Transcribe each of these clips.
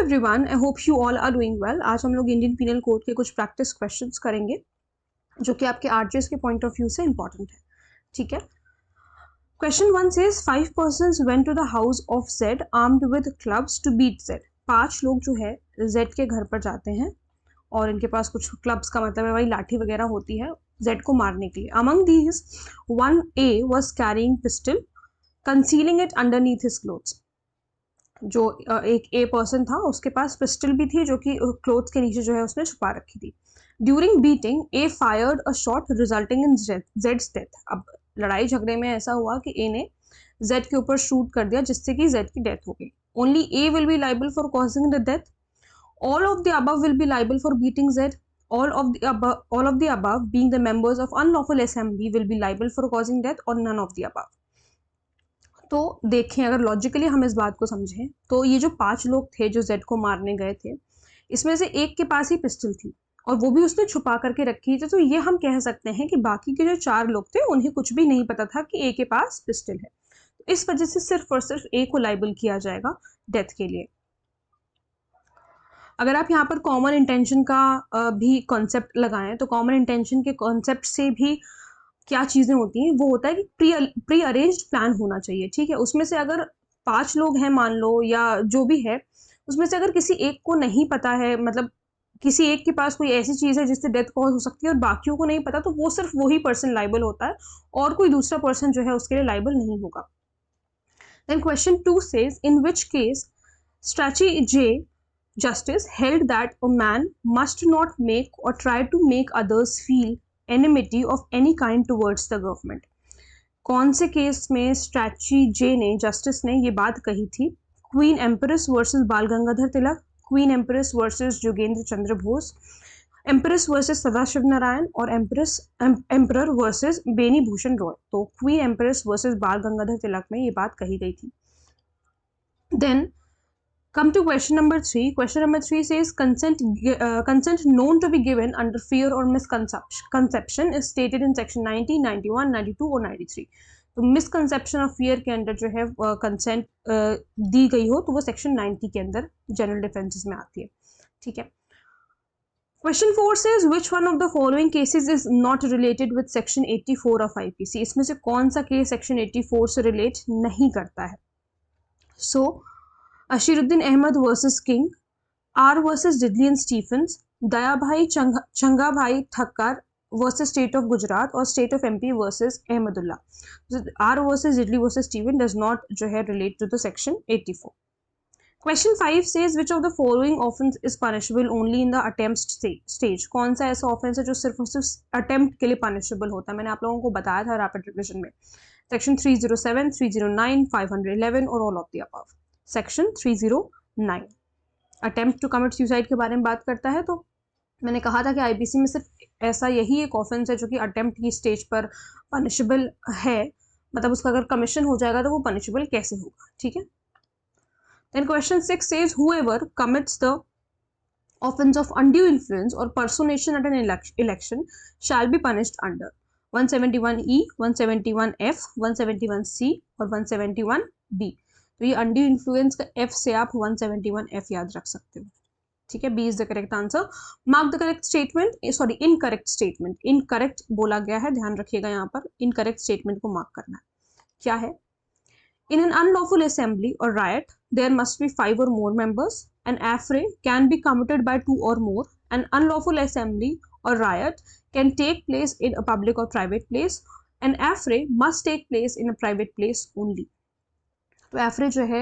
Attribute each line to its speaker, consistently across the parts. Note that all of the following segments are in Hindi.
Speaker 1: Everyone, I hope you all are doing well. आज हम लोग इंडियन पीनल कोड के कुछ प्रैक्टिस क्वेश्चंस करेंगे जो कि आपके आरजेएस के पॉइंट ऑफ व्यू से इंपॉर्टेंट है। ठीक है। Question 1 says 5 persons went to the house of Z armed with clubs to beat Z. 5 लोग जो है जेड के घर पर जाते हैं और इनके पास कुछ क्लब्स का मतलब है वही लाठी वगैरह होती है जेड को मारने के लिए। Among these one A was carrying pistol concealing it underneath his clothes. जो एक ए पर्सन था उसके पास पिस्टल भी थी जो कि क्लोथ्स के नीचे जो है उसने छुपा रखी थी। During beating A fired a shot resulting in Jades death. अब लड़ाई झगड़े में ऐसा हुआ कि ए ने जेड के ऊपर शूट कर दिया जिससे कि जेड की डेथ हो गई। Only A will be liable for causing the death. All of the above will be liable for beating Z. all of the above being the members of unlawful assembly will be liable for causing death or none of the above। तो देखें, अगर लॉजिकली हम इस बात को समझें तो ये जो 5 लोग थे जो जेड को मारने गए थे, इसमें से एक के पास ही पिस्टल थी और वो भी उसने छुपा करके रखी थी। तो ये हम कह सकते हैं कि बाकी के जो 4 लोग थे उन्हें कुछ भी नहीं पता था कि ए के पास पिस्टल है। तो इस वजह से सिर्फ और सिर्फ ए को लाइबल किया जाएगा डेथ के लिए। अगर आप यहाँ पर कॉमन इंटेंशन का भी कॉन्सेप्ट लगाएं तो कॉमन इंटेंशन के कॉन्सेप्ट से भी क्या चीज़ें होती हैं, वो होता है कि प्री अरेंज्ड प्लान होना चाहिए। ठीक है। उसमें से अगर 5 लोग हैं मान लो या जो भी है, उसमें से अगर किसी एक को नहीं पता है, मतलब किसी एक के पास कोई ऐसी चीज़ है जिससे डेथ कॉज हो सकती है और बाकियों को नहीं पता, तो वो सिर्फ वही पर्सन लाइबल होता है और कोई दूसरा पर्सन जो है उसके लिए लाइबल नहीं होगा। Then question 2 says in which case Strachey J justice held that a man must not make or try to make others feel enmity of any kind towards the government। कौन से केस में स्ट्रैची जे ने, जस्टिस ने ये बात कही थी? क्वीन एम्प्रेस वर्सेस बाल Gangadhar Tilak, queen empress versus Jogendra Chandra Bose, empress versus Sadashiv Narayan और एम्परर वर्सेस बेनी भूषण रॉय। तो क्वीन एम्प्रेस वर्सेस बाल गंगाधर तिलक में ये बात कही गई थी। Then come to question number 3. Question number 3 says consent known to be given under fear or misconception is stated in section 90, 91, 92 और 93। तो misconception और fear के अंदर जो है consent दी गई हो तो वो section 90 के अंदर general defenses में आती है। ठीक है। Question 4 says which one of the following cases is not related with section 84 of IPC। इसमें से कौन सा केस section 84 से relate नहीं करता है? So Ashiruddin Ahmed versus King, R versus Dudley and Stephens, Dahya Bhai Changa Bhai Thakkar versus state of Gujarat और state of MP versus Ahmadullah. R versus Dudley versus Stephen does not जो है relate to the section 84। Question 5 says which of the following offence is punishable only in the attempt stage. कौन सा ऐसा ऑफेंस है जो सिर्फ और सिर्फ अटेम्प्ट के लिए पनिशेबल होता है? मैंने आप लोगों को बताया था रैपिड रिविजन में सेक्शन 307, 309, 511 और all of the above. Section 309 attempt to commit suicide के बारे में बात करता है। तो मैंने कहा था कि आईपीसी में सिर्फ ऐसा यही एक ऑफेंस है जो कि अटेम्प्ट की स्टेज पर पनिशेबल है, मतलब उसका अगर कमीशन हो जाएगा तो वो पनिशेबल कैसे होगा। ठीक है। Then question 6 says whoever commits the offence of undue influence और personation at an election shall be punished under 171E, 171F, 171C और 171B। तो ये अनड्यू इन्फ्लुएंस का F से आप 171F याद रख सकते हो। ठीक है। B is the correct answer. Mark the correct statement, sorry incorrect statement, incorrect बोला गया है, ध्यान रखिएगा यहाँ पर इनकरेक्ट स्टेटमेंट को मार्क करना है। क्या है? इन एन अनलॉफुल असेंबली और riot there must be 5 or more members, an affray can be committed by 2 or more, an unlawful assembly or riot can take place in a public or private place, an affray must take place in a private place only। तो एफरे जो है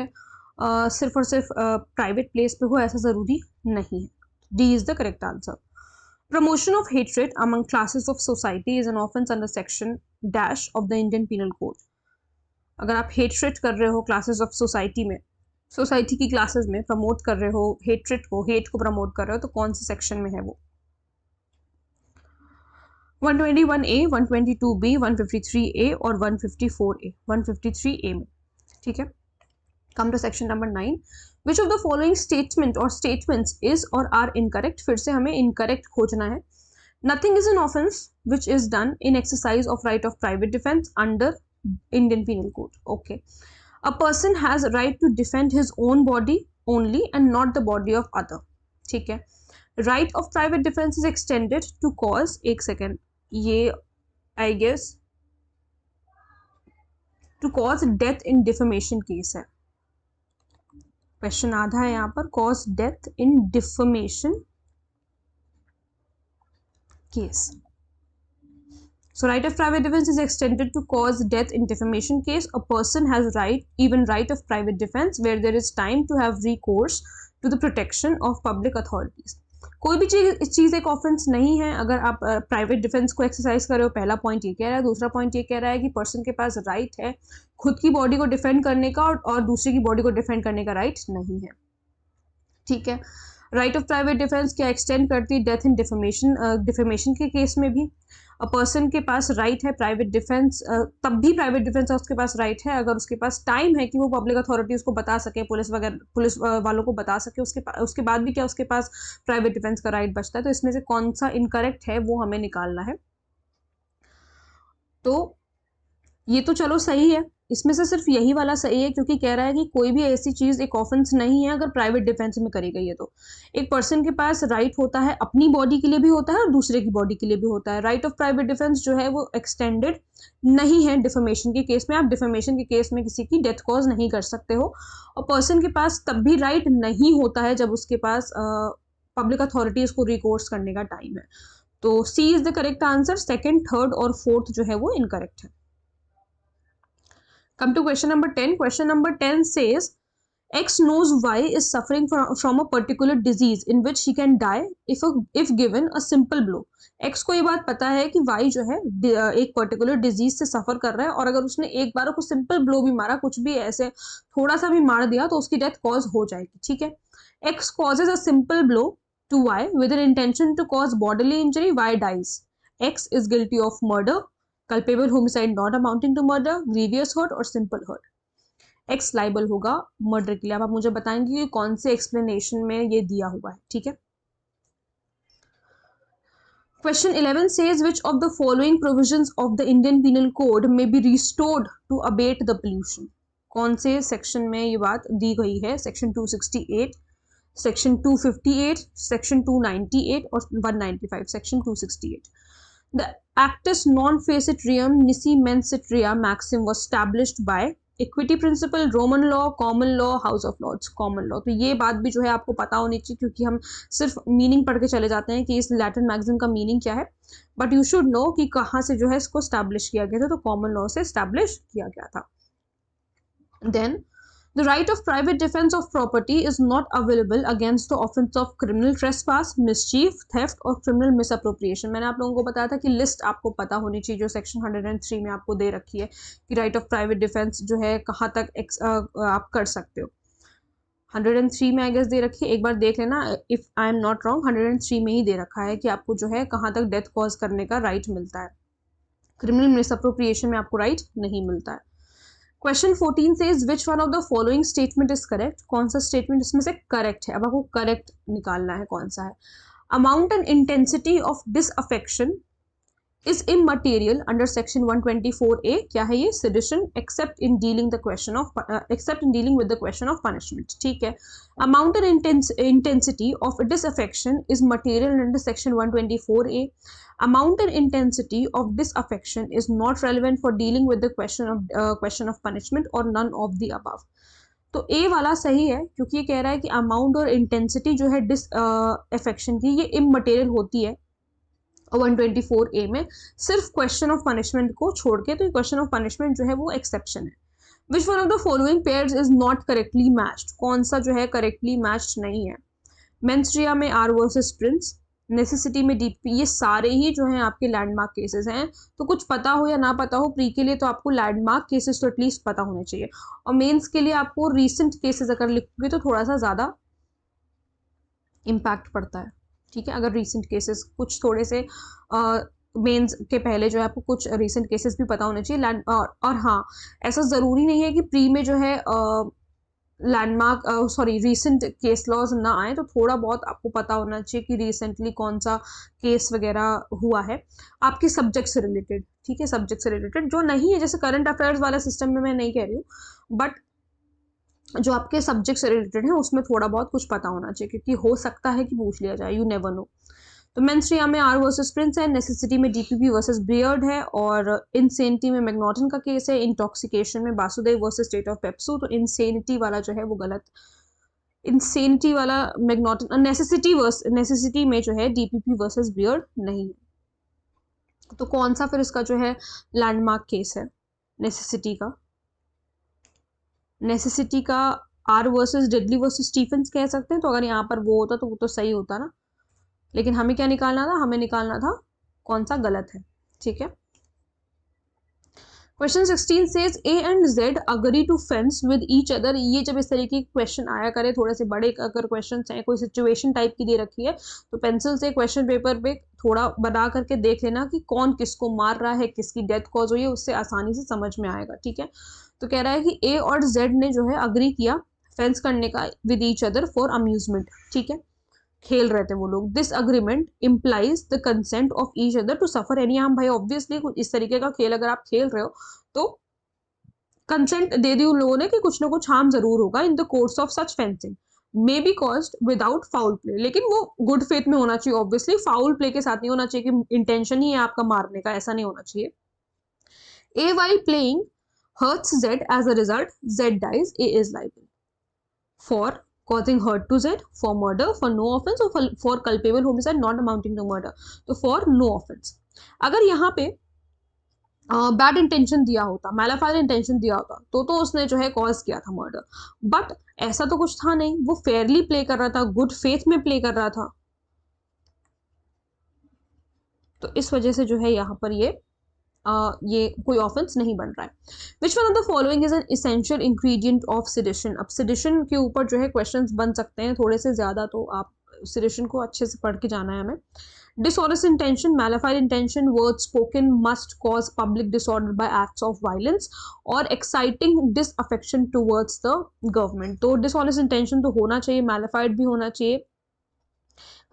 Speaker 1: सिर्फ और सिर्फ प्राइवेट प्लेस पे हो ऐसा ज़रूरी नहीं है। D is the correct answer. Promotion of hatred among classes of society is an offence under section dash of the Indian penal Code. अगर आप हेट्रेड कर रहे हो क्लासेस ऑफ सोसाइटी में, सोसाइटी की क्लासेस में प्रमोट कर रहे हो हेट्रेड को, हेट को प्रमोट कर रहे हो, तो कौन से सेक्शन में है वो? 121A, 122B, 153A और 154A। 153A में। ठीक है। Come to section number 9. Which of the following statement or statements is or are incorrect? फिर से हमें incorrect खोजना है। Nothing is an offense which is done in exercise of right of private defense under Indian Penal Code. Okay. A person has a right to defend his own body only and not the body of other. ठीक है. Right of private defense is extended to cause, एक second, ये I guess to cause death in defamation case है. क्वेश्चन आधा है यहाँ पर, cause death in defamation case. So right of private defense is extended to cause death in defamation case. A person has right of private defense where there is time to have recourse to the protection of public authorities. कोई भी चीज एक ऑफेंस नहीं है अगर आप प्राइवेट डिफेंस को एक्सरसाइज कर रहे हो. पहला पॉइंट ये कह रहा है. दूसरा पॉइंट ये कह रहा है कि पर्सन के पास राइट है खुद की बॉडी को डिफेंड करने का और दूसरे की बॉडी को डिफेंड करने का राइट नहीं है. ठीक है. राइट ऑफ प्राइवेट डिफेंस क्या एक्सटेंड करती है डेथ इन डिफेमेशन के केस में भी. पर्सन के पास राइट है प्राइवेट डिफेंस, तब भी प्राइवेट डिफेंस उसके पास राइट है अगर उसके पास टाइम है कि वो पब्लिक अथॉरिटीज को बता सके, पुलिस वालों को बता सके. उसके बाद भी क्या उसके पास प्राइवेट डिफेंस का राइट बचता है. तो इसमें से कौन सा इनकरेक्ट है वो हमें निकालना है. तो ये तो चलो सही है, इसमें से सिर्फ यही वाला सही है क्योंकि कह रहा है कि कोई भी ऐसी चीज एक ऑफेंस नहीं है अगर प्राइवेट डिफेंस में करी गई है. तो एक पर्सन के पास राइट होता है, अपनी बॉडी के लिए भी होता है और दूसरे की बॉडी के लिए भी होता है. राइट ऑफ प्राइवेट डिफेंस जो है वो एक्सटेंडेड नहीं है डिफेमेशन के केस में. आप डिफेमेशन के केस में किसी की डेथ कॉज नहीं कर सकते हो. और पर्सन के पास तब भी राइट नहीं होता है जब उसके पास पब्लिक अथॉरिटीज को रिकोर्स करने का टाइम है. तो C is the correct answer. Second, third और फोर्थ जो है वो इनकरेक्ट है. Come to question number 10. Question number 10 says X knows Y is suffering from a particular disease in which he can die if given a simple blow. X को ये बात पता है कि Y जो है एक पर्टिकुलर डिजीज से सफर कर रहा है और अगर उसने एक बार को सिंपल ब्लो भी मारा, कुछ भी ऐसे थोड़ा सा भी मार दिया तो उसकी डेथ कॉज हो जाएगी. ठीक है. X causes a simple blow to Y with an intention to cause bodily injury. Y dies. X is guilty of murder, culpable homicide not amounting to murder, grievous hurt और simple hurt. X liable होगा मर्डर के लिए. अब आप मुझे बताएंगे कि कौन से एक्सप्लेनेशन में ये दिया हुआ है. ठीक है. Question 11 says which of the following provisions of the Indian Penal Code may be restored to abate the pollution. कौन से सेक्शन में ये बात दी गई है. सेक्शन 268, सेक्शन 258, सेक्शन 298 और 195. Section 268. The actus non facit reum nisi mensit rea maxim was established by equity principle, Roman law, common law, House of Lords, common law. तो ये बात भी जो है आपको पता होनी चाहिए क्योंकि हम सिर्फ मीनिंग पढ़ के चले जाते हैं कि इस लैटिन मैक्सिम का मीनिंग क्या है, बट यू शुड नो कि कहाँ से जो है इसको स्टैब्लिश किया गया था. तो कॉमन लॉ से स्टैब्लिश किया गया था. Then The right of private defense of property is not available against the offense of criminal trespass, mischief, theft और criminal misappropriation. मैंने आप लोगों को बताया था कि लिस्ट आपको पता होनी चाहिए जो सेक्शन 103 में आपको दे रखी है कि राइट ऑफ प्राइवेट डिफेंस जो है कहाँ तक आप कर सकते हो. 103 में आई गेस दे रखी है, एक बार देख लेना. If I am not wrong 103 में ही दे रखा है कि आपको जो है कहाँ तक डेथ कॉज करने का राइट मिलता है. क्रिमिनल मिसअप्रोप्रिएशन में आपको राइट नहीं मिलता है. Question 14 says which one of the following statement is correct. कौन सा स्टेटमेंट इसमें से करेक्ट है. अब आपको करेक्ट निकालना है कौन सा है. Amount and intensity of disaffection is immaterial under section 124A. क्या है ये. Sedition except in dealing with the question of punishment. ठीक है. Amount and intensity of disaffection is material under section 124A. Amount and intensity of disaffection is not relevant for dealing with the question of punishment or none of the above. तो ए वाला सही है क्योंकि ये कह रहा है कि अमाउंट और इंटेंसिटी जो है डिसअफेक्शन की ये इममटेरियल होती है 124A में, सिर्फ क्वेश्चन ऑफ पनिशमेंट को छोड़ के. तो क्वेश्चन ऑफ पनिशमेंट जो है वो एक्सेप्शन है. Which one of the following pairs is not correctly matched. कौन सा जो है करेक्टली मैच्ड नहीं है. मेंस्ट्रिया में आर वर्सेस प्रिंस, नेसेसिटी में डीपी, ये सारे ही जो हैं आपके लैंडमार्क केसेस हैं. तो कुछ पता हो या ना पता हो, प्री के लिए तो आपको लैंडमार्क केसेस तो एटलीस्ट पता होने चाहिए और मेंस के लिए आपको रीसेंट केसेस अगर लिखोगे तो थोड़ा सा ज़्यादा इम्पैक्ट पड़ता है. ठीक है. अगर रीसेंट केसेस कुछ थोड़े से मेंस के पहले जो है आपको कुछ रीसेंट केसेस भी पता होने चाहिए. और हाँ, ऐसा ज़रूरी नहीं है कि प्री में जो है लैंडमार्क रीसेंट केस लॉज ना आए. तो थोड़ा बहुत आपको पता होना चाहिए कि रिसेंटली कौन सा केस वगैरह हुआ है आपके सब्जेक्ट से रिलेटेड. ठीक है. सब्जेक्ट से रिलेटेड जो नहीं है, जैसे करंट अफेयर्स वाला सिस्टम में मैं नहीं कह रही हूँ, बट जो आपके सब्जेक्ट से रिलेटेड है उसमें थोड़ा बहुत कुछ पता होना चाहिए, क्योंकि हो सकता है कि पूछ लिया जाए, यू नेवर नो। तो मेंस्ट्रिया में आर वर्सेस प्रिंस है, नेसेसिटी में डीपीपी वर्सेस बियर्ड है, और इनसेनिटी में मैग्नॉटन का केस है, इंटॉक्सिकेशन में Vasudev versus state of PEPSU. तो इनसेनिटी वाला जो है वो गलत, इंसेनिटी वाला मैग्नॉटन, नेसेसिटी में जो है डीपीपी वर्सेस बियर्ड नहीं है। तो कौन सा फिर इसका जो है लैंडमार्क केस है नेसेसिटी का? नेसेसिटी का R versus Dudley versus Stephens कह सकते हैं। तो अगर यहाँ पर वो होता तो वो तो सही होता ना, लेकिन हमें क्या निकालना था? हमें निकालना था कौन सा गलत है। ठीक है, question 16 says A and Z agree to fence with each other. ये जब इस तरीके के क्वेश्चन आया करे, थोड़े से बड़े अगर क्वेश्चन हैं, कोई सिचुएशन टाइप की दे रखी है, तो पेंसिल से क्वेश्चन पेपर पे थोड़ा बना करके देख लेना कि कौन किसको मार रहा है, किसकी डेथ कॉज हुई है, उससे आसानी से समझ में आएगा। ठीक है, तो कह रहा है कि ए और जेड ने जो है अग्री किया फेंस करने का with each other for amusement. ठीक है, खेल रहे थे वो लोग। This agreement implies the consent of each other to suffer any harm. भाई ऑब्वियसली इस तरीके का खेल अगर आप खेल रहे हो तो कंसेंट दे दी उन लोगों ने कि कुछ ना कुछ हार्म जरूर होगा in the course of such fencing, may be caused without foul play. लेकिन वो गुड फेथ में होना चाहिए, ऑब्वियसली फाउल प्ले के साथ नहीं होना चाहिए कि इंटेंशन ही है आपका मारने का, ऐसा नहीं होना चाहिए। A while playing hurts Z, as a result Z dies, A is liable for causing hurt to Z, for murder, for no offense, or for culpable homicide not amounting to murder। तो for no offense। अगर यहाँ पे बैड इंटेंशन दिया होता, मैलाफाइल इंटेंशन दिया होता, तो उसने जो है कॉज किया था मर्डर, बट ऐसा तो कुछ था नहीं, वो फेयरली प्ले कर रहा था, गुड फेथ में प्ले कर रहा था। तो इस वजह से जो है यहाँ पर ये कोई ऑफेंस नहीं बन रहा है। Which one of the following is N essential ingredient of sedition. अब सेडिशन के ऊपर जो है क्वेश्चंस बन सकते हैं थोड़े से ज्यादा, तो आप सेडिशन को अच्छे से पढ़ के जाना है हमें। Dishonest intention, malified intention, words spoken must cause public disorder by acts of violence or exciting disaffection towards the government। तो dishonest intention तो होना चाहिए, malified भी होना चाहिए।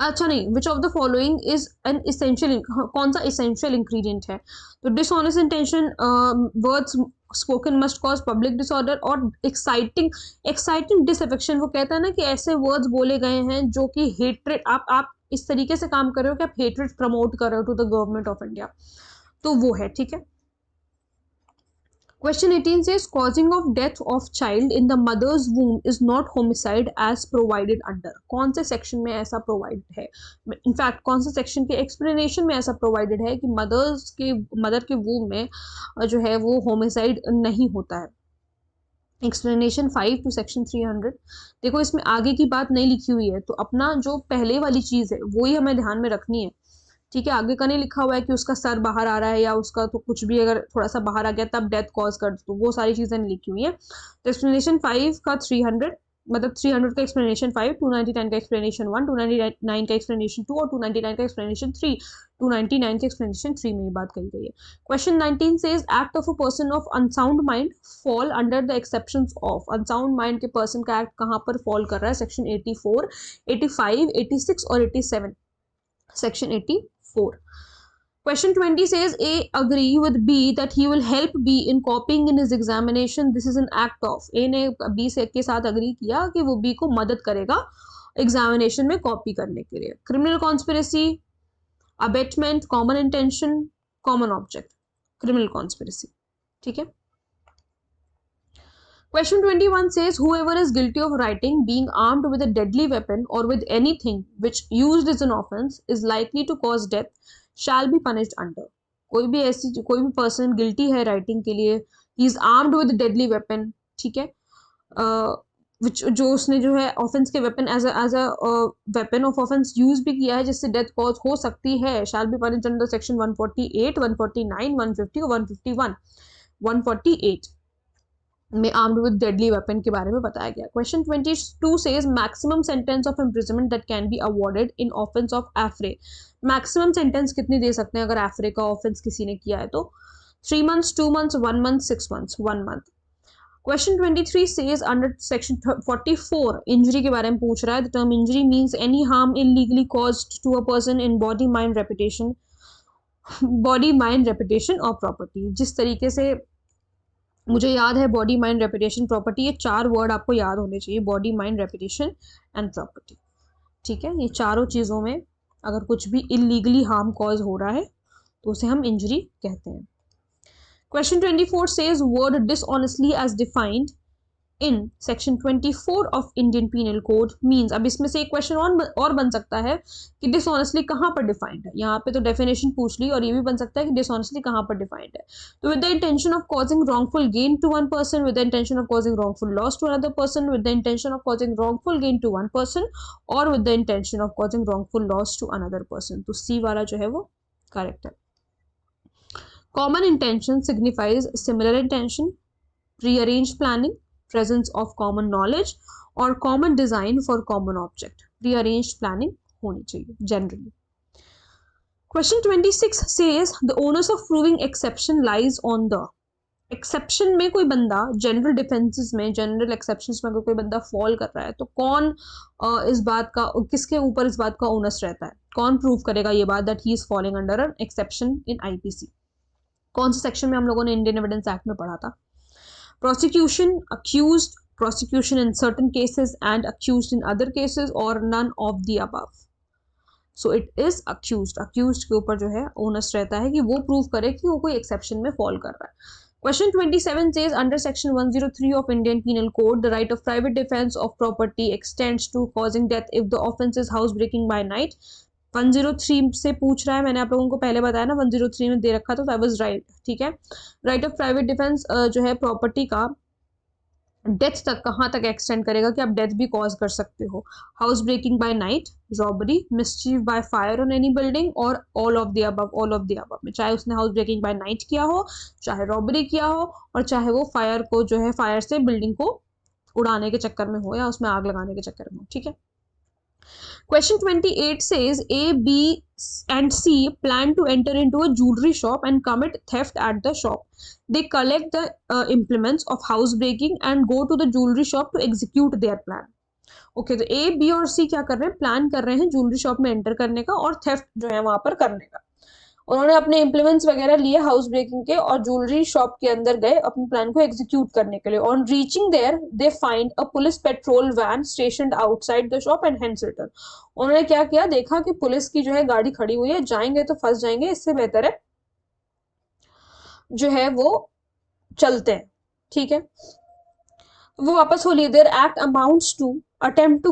Speaker 1: अच्छा नहीं, विच of the following is N essential, कौन सा इसेंशियल इंग्रेडिएंट है? तो dishonest intention, words spoken must cause public disorder, और एक्साइटिंग डिसअफेक्शन। वो कहता है ना कि ऐसे वर्ड्स बोले गए हैं जो कि हेट्रेड, आप इस तरीके से काम कर रहे हो कि आप हेट्रेड प्रमोट कर रहे हो to the government of India, तो वो है। ठीक है, Question 18 says causing of death of child in the mother's womb is not homicide as provided under। कौन से सेक्शन में ऐसा प्रोवाइडेड है? इनफैक्ट कौन से सेक्शन के एक्सप्लेनेशन में ऐसा प्रोवाइडेड है कि मदर के वूम में जो है वो होमिसाइड नहीं होता है? Explanation 5 to section 300। देखो इसमें आगे की बात नहीं लिखी हुई है, तो अपना जो पहले वाली चीज है वो ही हमें ध्यान में रखनी है। ठीक है, आगे का नहीं लिखा हुआ है कि उसका सर बाहर आ रहा है या उसका तो कुछ भी अगर थोड़ा सा बाहर आ गया तब डेथ कॉज कर, तो वो सारी चीजें नहीं लिखी हुई है। तो एक्सप्लेनेशन 5 का 300, मतलब 300 का एक्सप्लेनेशन 5, 299 का एक्सप्लेनेशन 1, 299 का एक्सप्लेनेशन 2 और 299 का एक्सप्लेनेशन 3, 299 के एक्सप्लेनेशन 3 में ये बात कही गई है। Question 19 says act of a person of unsound mind fall under the exceptions of. Unsound mind के पर्सन का एक्ट कहाँ पर फॉल कर रहा है? सेक्शन 84, 85, 86 और 87, section 84। Question 20 says A agree with B that he will help B in copying in his examination. This is an act of। A ने B के साथ अग्री किया कि वो B को मदद करेगा एग्जामिनेशन में कॉपी करने के लिए। Criminal conspiracy, abetment, common intention, common object, criminal conspiracy. ठीक है, Question 21 says whoever is guilty of writing, being armed with a deadly weapon or with anything which used as an offense is likely to cause death shall be punished under। कोई भी पर्सन गिल्टी है राइटिंग के लिए, he is armed with deadly weapon, ठीक है, जो उसने जो है ऑफेंस के weapon as a weapon of offence use भी किया है जिससे डेथ कॉज हो सकती है, shall be punished under section 148, 149, 150 और 151। 148 में आर्म्ड विद डेडली वेपन के बारे में बताया गया। Question 22 says maximum sentence of imprisonment that can be awarded in offence of affray. Maximum sentence कितनी दे सकते हैं अगर एफ्रे का ऑफेंस किसी ने किया है? तो 3 months, 2 months, 1 month, 6 months, 1 month। Question 23 says under section 44 injury के बारे में पूछ रहा है। The term injury means any harm illegally caused to a person in body mind reputation और प्रॉपर्टी। जिस तरीके से मुझे याद है बॉडी माइंड रेपुटेशन प्रॉपर्टी, ये 4 वर्ड आपको याद होने चाहिए, body mind reputation and property, ठीक है। ये चारों चीज़ों में अगर कुछ भी इलीगली हार्म कॉज हो रहा है तो उसे हम इंजरी कहते हैं। Question 24 says word dishonestly as defined in section 24 of Indian penal code means. अब इसमें से एक क्वेश्चन और बन सकता है कि डिसऑनेस्टली कहाँ पर डिफाइंड है। यहाँ पे तो डेफिनेशन पूछ ली, और ये भी बन सकता है कि डिसऑनेस्टली कहाँ पर डिफाइंड है। तो with the intention of causing wrongful gain to one person, with the intention of causing wrongful loss to another person, with the intention of causing wrongful gain to one person, और with the intention of causing wrongful loss to another person. तो सी वाला जो है वो करेक्ट है। Common intention signifies similar intention, prearranged planning, presence of common knowledge और common design for common object। pre-arranged planning होनी चाहिए generally। Question 26 says the onus of proving exception lies on the। exception में कोई बंदा general defenses में, general exceptions में अगर कोई बंदा fall कर रहा है तो कौन इस बात का, किसके ऊपर इस बात का onus रहता है, कौन प्रूव करेगा ये बात that he is falling under an exception in IPC। कौन से सेक्शन में हम लोगों ने इंडियन एविडेंस एक्ट में पढ़ा था? Prosecution, accused, prosecution in certain cases and accused in other cases, or none of the above। So it is accused। accused के ऊपर जो है onus रहता है कि वो prove करे कि वो कोई exception में fall कर रहा है। Question 27 says under section 103 of Indian Penal Code, the right of private defense of property extends to causing death if the offence is housebreaking by night। 103 से पूछ रहा है, मैंने आप लोगों को पहले बताया ना 103 में दे रखा था, तो आई वाज राइट, ठीक है। राइट ऑफ प्राइवेट डिफेंस जो है प्रॉपर्टी का डेथ तक, कहाँ तक एक्सटेंड करेगा कि आप डेथ भी कॉज कर सकते हो। House breaking by night, robbery, mischief by fire on any building, और all of the above. All of the above में चाहे उसने हाउस ब्रेकिंग बाय नाइट किया हो, चाहे रॉबरी किया हो, और चाहे वो फायर को जो है फायर से बिल्डिंग को उड़ाने के चक्कर में हो या उसमें आग लगाने के चक्कर में हो, ठीक है। Question 28 says A, B and C plan to enter into a jewelry shop and commit theft at the shop। They collect the implements of housebreaking and go to the jewelry shop to execute their plan। Okay तो ए, बी और सी क्या कर रहे हैं, प्लान कर रहे हैं ज्वेलरी शॉप में एंटर करने का और थेफ्ट जो है वहां पर करने का। उन्होंने अपने इम्प्लीमेंट्स वगैरह लिए हाउस ब्रेकिंग के और ज्वेलरी शॉप के अंदर गए अपने प्लान को एग्जीक्यूट करने के लिए। On reaching there they find a police patrol van stationed outside the shop and hence return. उन्होंने क्या किया, देखा कि पुलिस की जो है गाड़ी खड़ी हुई है, जाएंगे तो फंस जाएंगे, इससे बेहतर है जो है वो चलते हैं, ठीक है। वो वापस हो लिए। Their act amounts to attempt to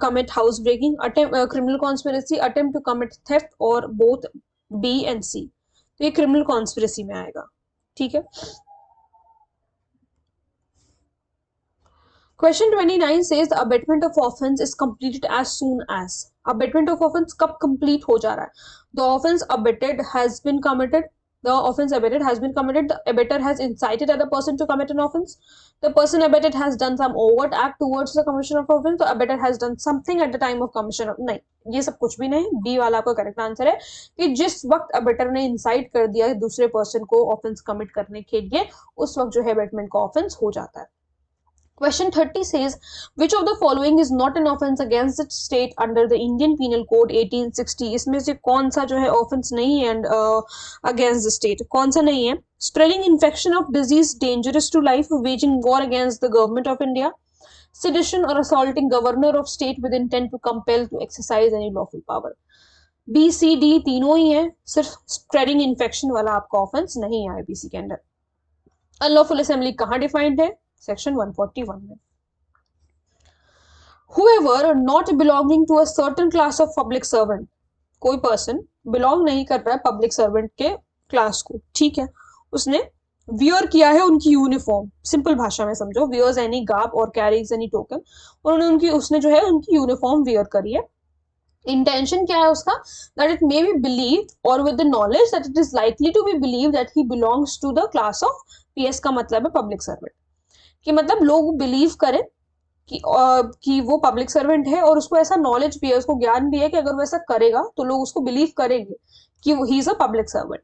Speaker 1: commit house breaking, criminal conspiracy, attempt to commit theft, और both B and C। तो ये criminal conspiracy में आएगा, ठीक है। Question 29 says the abatement of offense is completed as soon as। abatement of offense कब complete हो जा रहा है? The offense abated has been committed। The offense abated has been committed। The abater has incited other person to commit an offense। The person abated has done some overt act towards the commission of offense। The abater has done something at the time of commission of। नहीं, ये सब कुछ भी नहीं। बी वाला आपका करेक्ट आंसर है कि जिस वक्त अबेटर ने इंसाइट कर दिया दूसरे पर्सन को ऑफेंस कमिट करने के लिए, उस वक्त जो है अबेटमेंट का ऑफेंस हो जाता है। Question 30 says which of the following is not an offense against the state under the Indian Penal Code 1860। इसमें से कौन सा जो है offense नहीं है against the state, कौन सा नहीं है? Spreading infection of disease dangerous to life, waging war against the government of India, sedition or assaulting governor of state with intent to compel to exercise any lawful power। B, C, D तीनों ही है, सिर्फ spreading infection वाला आपका offense नहीं है IPC के अंदर। Unlawful assembly कहाँ डिफाइंड है? सेक्शन 141 में। Whoever not belonging to a certain class of public servant, कोई पर्सन बिलोंग नहीं कर रहा है पब्लिक सर्वेंट के क्लास को, ठीक है, उसने वियर किया है उनकी यूनिफॉर्म, सिंपल भाषा में समझो, वियर्स एनी गार्ब और कैरीज एनी टोकन, उन्होंने उसने जो है उनकी यूनिफॉर्म वियर करी है। इंटेंशन क्या है उसका, that it may be believed or with the knowledge that it is likely to be believed that he belongs to the class of PS का मतलब है पब्लिक सर्वेंट, कि मतलब लोग बिलीव करें कि वो पब्लिक सर्वेंट है और उसको ऐसा नॉलेज भी है, उसको ज्ञान भी है कि अगर वो ऐसा करेगा तो लोग उसको बिलीव करेंगे कि he is a public servant.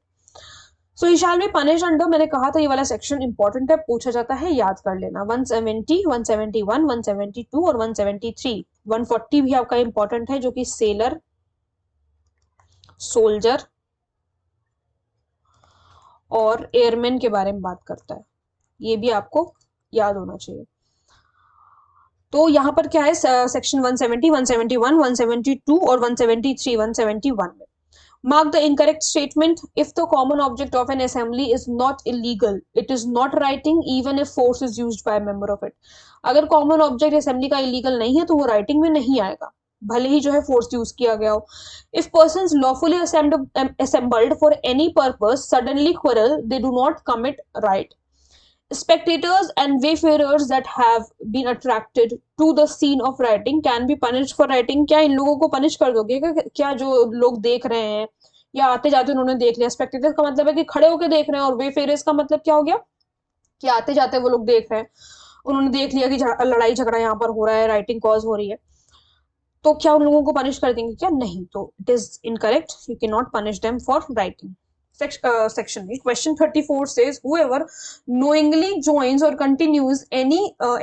Speaker 1: So he shell be punished under, मैंने कहा था ये वाला सेक्शन इंपॉर्टेंट है, पूछा जाता है, याद कर लेना। 170, 171, 172 और 173। 140 भी आपका इंपॉर्टेंट है जो कि सेलर, सोल्जर और एयरमैन के बारे में बात करता है। ये भी आपको याद होना चाहिए। तो यहाँ पर क्या है, सेक्शन 170, 171, 172 और 173, 171 में mark the incorrect statement. If the common object of an assembly is not illegal, it is not writing even if force is used by a member of it. अगर common object assembly का illegal नहीं है तो वो writing में नहीं आएगा, भले ही जो है force use किया गया हो. If persons lawfully assembled for any purpose suddenly quarrel, they do not commit right. Spectators and wayfarers that have been attracted to the scene of writing can be punished for writing. क्या इन लोगों को पनिश कर दोगे क्या जो लोग देख रहे हैं या आते जाते उन्होंने देख लिया? स्पेक्टेटर्स का मतलब है कि खड़े होकर देख रहे हैं, और वेफेयर्स का मतलब क्या हो गया कि आते जाते वो लोग देख रहे हैं, उन्होंने देख लिया कि लड़ाई झगड़ा यहाँ पर हो रहा है, राइटिंग कॉज हो रही है, तो क्या उन लोगों को पनिश कर देंगे क्या? नहीं, तो it is incorrect, you can not punish them for writing. Section A. Question 34 says, whoever knowingly joins or continues any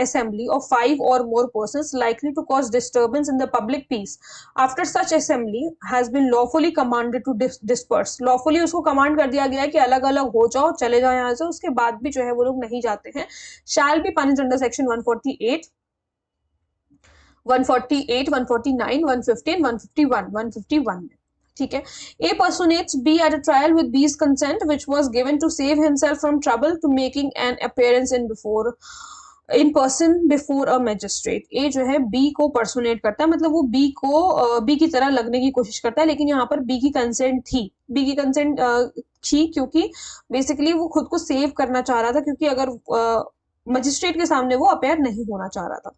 Speaker 1: assembly of 5 or more persons likely to cause disturbance in the public peace after such assembly has been lawfully commanded to disperse. lawfully उसको command कर दिया गया है कि अलग अलग हो जाओ, चले जाओ यहाँ से, उसके बाद भी जो है वो लोग नहीं जाते हैं, shall be punished under section 148, 148, 149, 150 and 151, 151 में. ठीक है. A personates B at a trial with B's consent which was given to save himself from trouble to making an appearance in person before a magistrate. A जो है B को पर्सोनेट करता है, मतलब वो B को B की तरह लगने की कोशिश करता है, लेकिन यहाँ पर B की कंसेंट थी, B की कंसेंट थी क्योंकि बेसिकली वो खुद को सेव करना चाह रहा था, क्योंकि अगर मजिस्ट्रेट के सामने वो अपेयर नहीं होना चाह रहा था.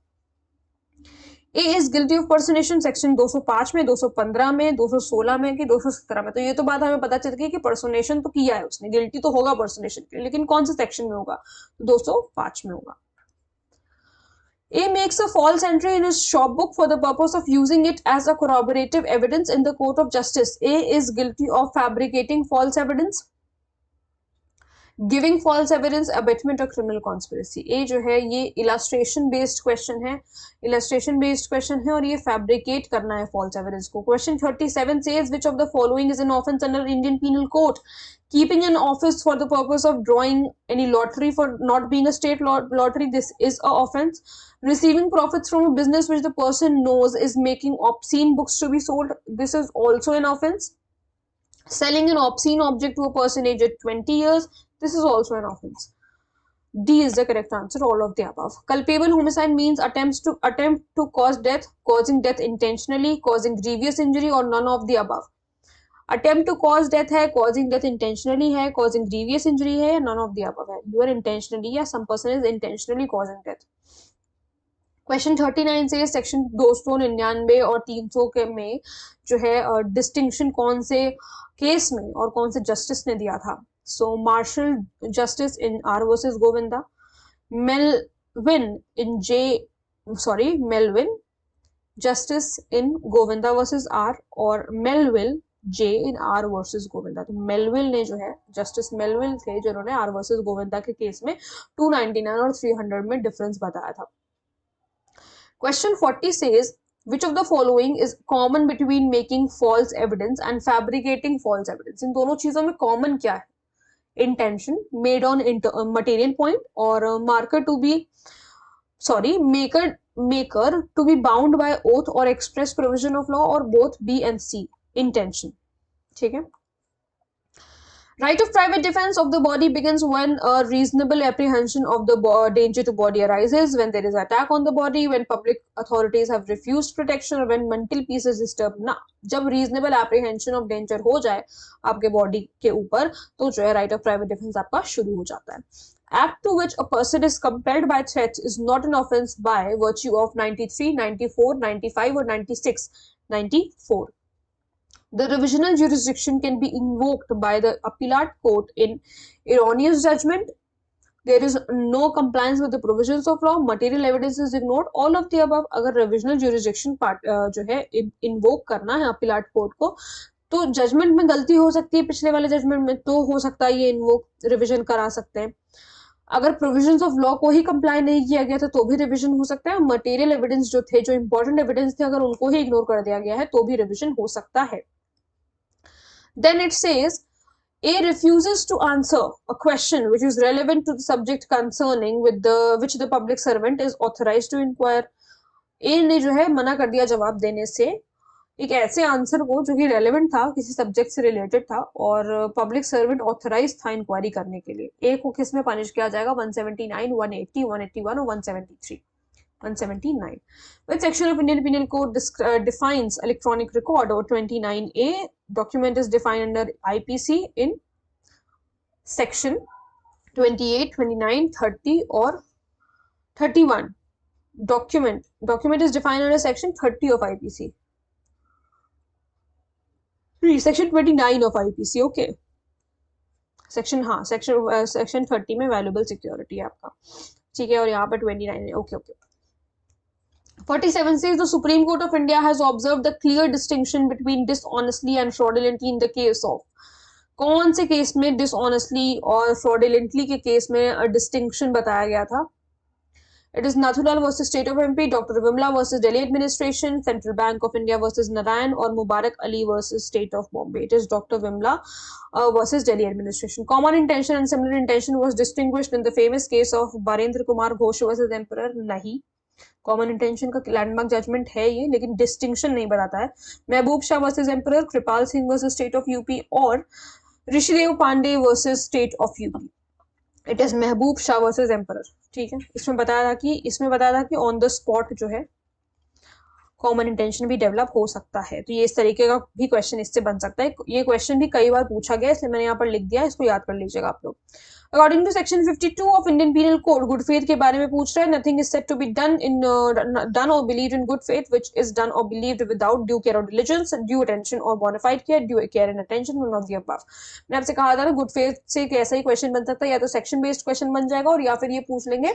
Speaker 1: ए इज गिल्टी ऑफ पर्सनेशन सेक्शन 205 में, 215 में, 216 में कि 217 में. तो ये तो बात हमें पता चल गई कि पर्सनेशन तो किया है उसने, गिल्टी तो होगा पर्सनेशन के, लेकिन कौन से सेक्शन में होगा? 205 में होगा. A makes a false entry in his shop book for the purpose of using it as a corroborative evidence in the court of justice. A is guilty of fabricating false evidence, giving false evidence, abetment और क्रिमिनल कॉन्स्पिरेसी. ए जो है ये इलस्ट्रेशन बेस्ड क्वेश्चन है, इलस्ट्रेशन बेस्ड क्वेश्चन है, और ये फैब्रिकेट करना है फॉल्स एविडेंस को. Question 37 says which of the following is an offence under Indian penal code? Keeping an office for the purpose of drawing any lottery for not being a state lottery, this is a offence. Receiving profits from a business which the person knows is making obscene books to be sold, this is also an offense. Selling an obscene object to a person aged 20 years, this is also an offense. D is the correct answer, all of the above. Culpable homicide means attempt to cause death, causing death intentionally, causing grievous injury, or none of the above. Attempt to cause death है, causing death intentionally है, causing grievous injury है, none of the above है. You are intentionally, या some person is intentionally causing death. Question 39 से सेक्शन 299 और 300 के में जो है डिस्टिंक्शन कौन से केस में और कौन से जस्टिस ने दिया था? So Marshall justice in R versus Govinda, Melvin justice in Govinda versus R, और Melvill J in R versus Govinda. तो मेलविल ने जो है, जस्टिस मेलविल थे जिन्होंने आर वर्सेस गोविंदा के केस में 299 और 300 में डिफरेंस बताया था. Question 40 says, which of the following is common between making false evidence and fabricating false evidence? इन दोनों चीजों में common क्या है? Intention, made on material point, और maker to be bound by oath or express provision of law, or both B and C. Intention. ठीक है. Right of private defense of the body begins when a reasonable apprehension of the danger to body arises, when there is attack on the body, when public authorities have refused protection, or when mental peace is disturbed. ना, जब reasonable apprehension of danger हो जाए आपके body के ऊपर, तो जो है right of private defense आपका शुरू हो जाता है. Act to which a person is compelled by threat is not an offense by virtue of 93, 94, 95 or 96. 94. The revisional jurisdiction can be invoked by the appellate court in erroneous judgment. There is no compliance with the provisions of law. Material evidence is ignored. All of the above. अगर revisional jurisdiction जो है invoke करना है appellate court को, तो जजमेंट में गलती हो सकती है, पिछले वाले जजमेंट में तो हो सकता है ये इन्वोक रिविजन करा सकते हैं. अगर प्रोविजंस ऑफ लॉ को ही कंप्लाई नहीं किया गया था तो भी रिविजन हो सकता है. मटेरियल एविडेंस जो थे, जो इंपॉर्टेंट एविडेंस थे, अगर उनको ही इग्नोर कर दिया गया है तो भी रिविजन हो सकता है. Then it says, A refuses to answer a question which is relevant to the subject concerning with which the public servant is authorized to inquire. A ने जो है मना कर दिया जवाब देने से एक ऐसे आंसर को जो कि रेलेवेंट था, किसी सब्जेक्ट से रिलेटेड था और पब्लिक सर्वेंट ऑथराइज था इंक्वायरी करने के लिए. ए को किस में पनिश किया जाएगा? 179, 180, 181 और 173. 179. Which section of Indian Penal Code defines electronic record? Or 29A document is defined under IPC in section 28, 29, 30 or 31. Document is defined under section 30 of IPC. Section 29 of IPC. Okay, section 30 में वैल्यूएबल सिक्योरिटी है आपका, ठीक है, और यहाँ पर 29 है. Okay. 47 says the Supreme Court of India has observed the clear distinction between dishonestly and fraudulently in the case of. कौन से केस में dishonestly और fraudulently के केस में डिस्टिंक्शन बताया गया था? It is Nathulal versus State of MP, Dr. Vimla versus Delhi Administration, Central Bank of India versus Narayan, or Mubarak Ali versus State of Bombay. It is Dr. Vimla versus Delhi Administration. Common intention and similar intention was distinguished in the famous case of Barendra Kumar Ghosh versus Emperor. नहीं, कॉमन इंटेंशन का लैंडमार्क जजमेंट है ये, लेकिन डिस्टिंक्शन नहीं बताता है. Mahboob Shah versus Emperor, Kripal Singh versus state of UP और Rishidev Pandey versus state of UP. It is Mahboob Shah versus emperor. ठीक है, इसमें बताया था कि ऑन द स्पॉट जो है कॉमन इंटेंशन भी डेवलप हो सकता है. तो ये इस तरीके का भी क्वेश्चन इससे बन सकता है. ये क्वेश्चन भी कई बार पूछा गया, इसलिए मैंने यहाँ पर लिख दिया, इसको याद कर लीजिएगा आप लोग. According to section 52 of Indian penal code, good faith के बारे में पूछ रहा है. Nothing is said to be done और believed in good faith which is done और बिलीव्ड विदाउट ड्यू केयर और डिलिजेंस, ड्यू अटेंशन और bona fide care, due care and attention, none of the above. मैंने आपसे कहा था ना, गुड फेथ से कैसा ही क्वेश्चन बन सकता है, या तो सेक्शन बेस्ड क्वेश्चन बन जाएगा और या फिर ये पूछ लेंगे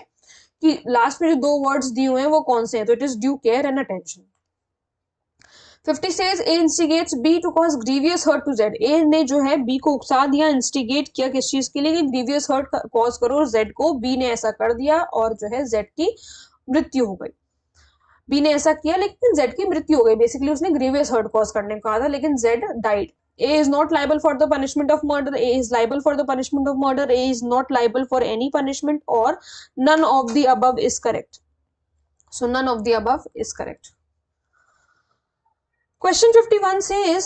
Speaker 1: कि लास्ट में जो दो वर्ड्स दिए हुए हैं वो कौन से हैं. तो it is due care and attention. 50 says A instigates B to cause grievous hurt to Z. A ने जो है B को उकसा दिया, इंस्टिगेट किया किस चीज के लिए कि ग्रीवियस हर्ट कॉज करो Z को. B ने ऐसा कर दिया और जो है Z की मृत्यु हो गई. B ने ऐसा किया लेकिन Z की मृत्यु हो गई. बेसिकली उसने ग्रीवियस हर्ट कॉज करने को कहा था लेकिन Z died. A is not liable for the punishment of murder. A is liable for the punishment of murder. A is not liable for any punishment, or none of the above is correct. So none of the above is correct. Question 51 says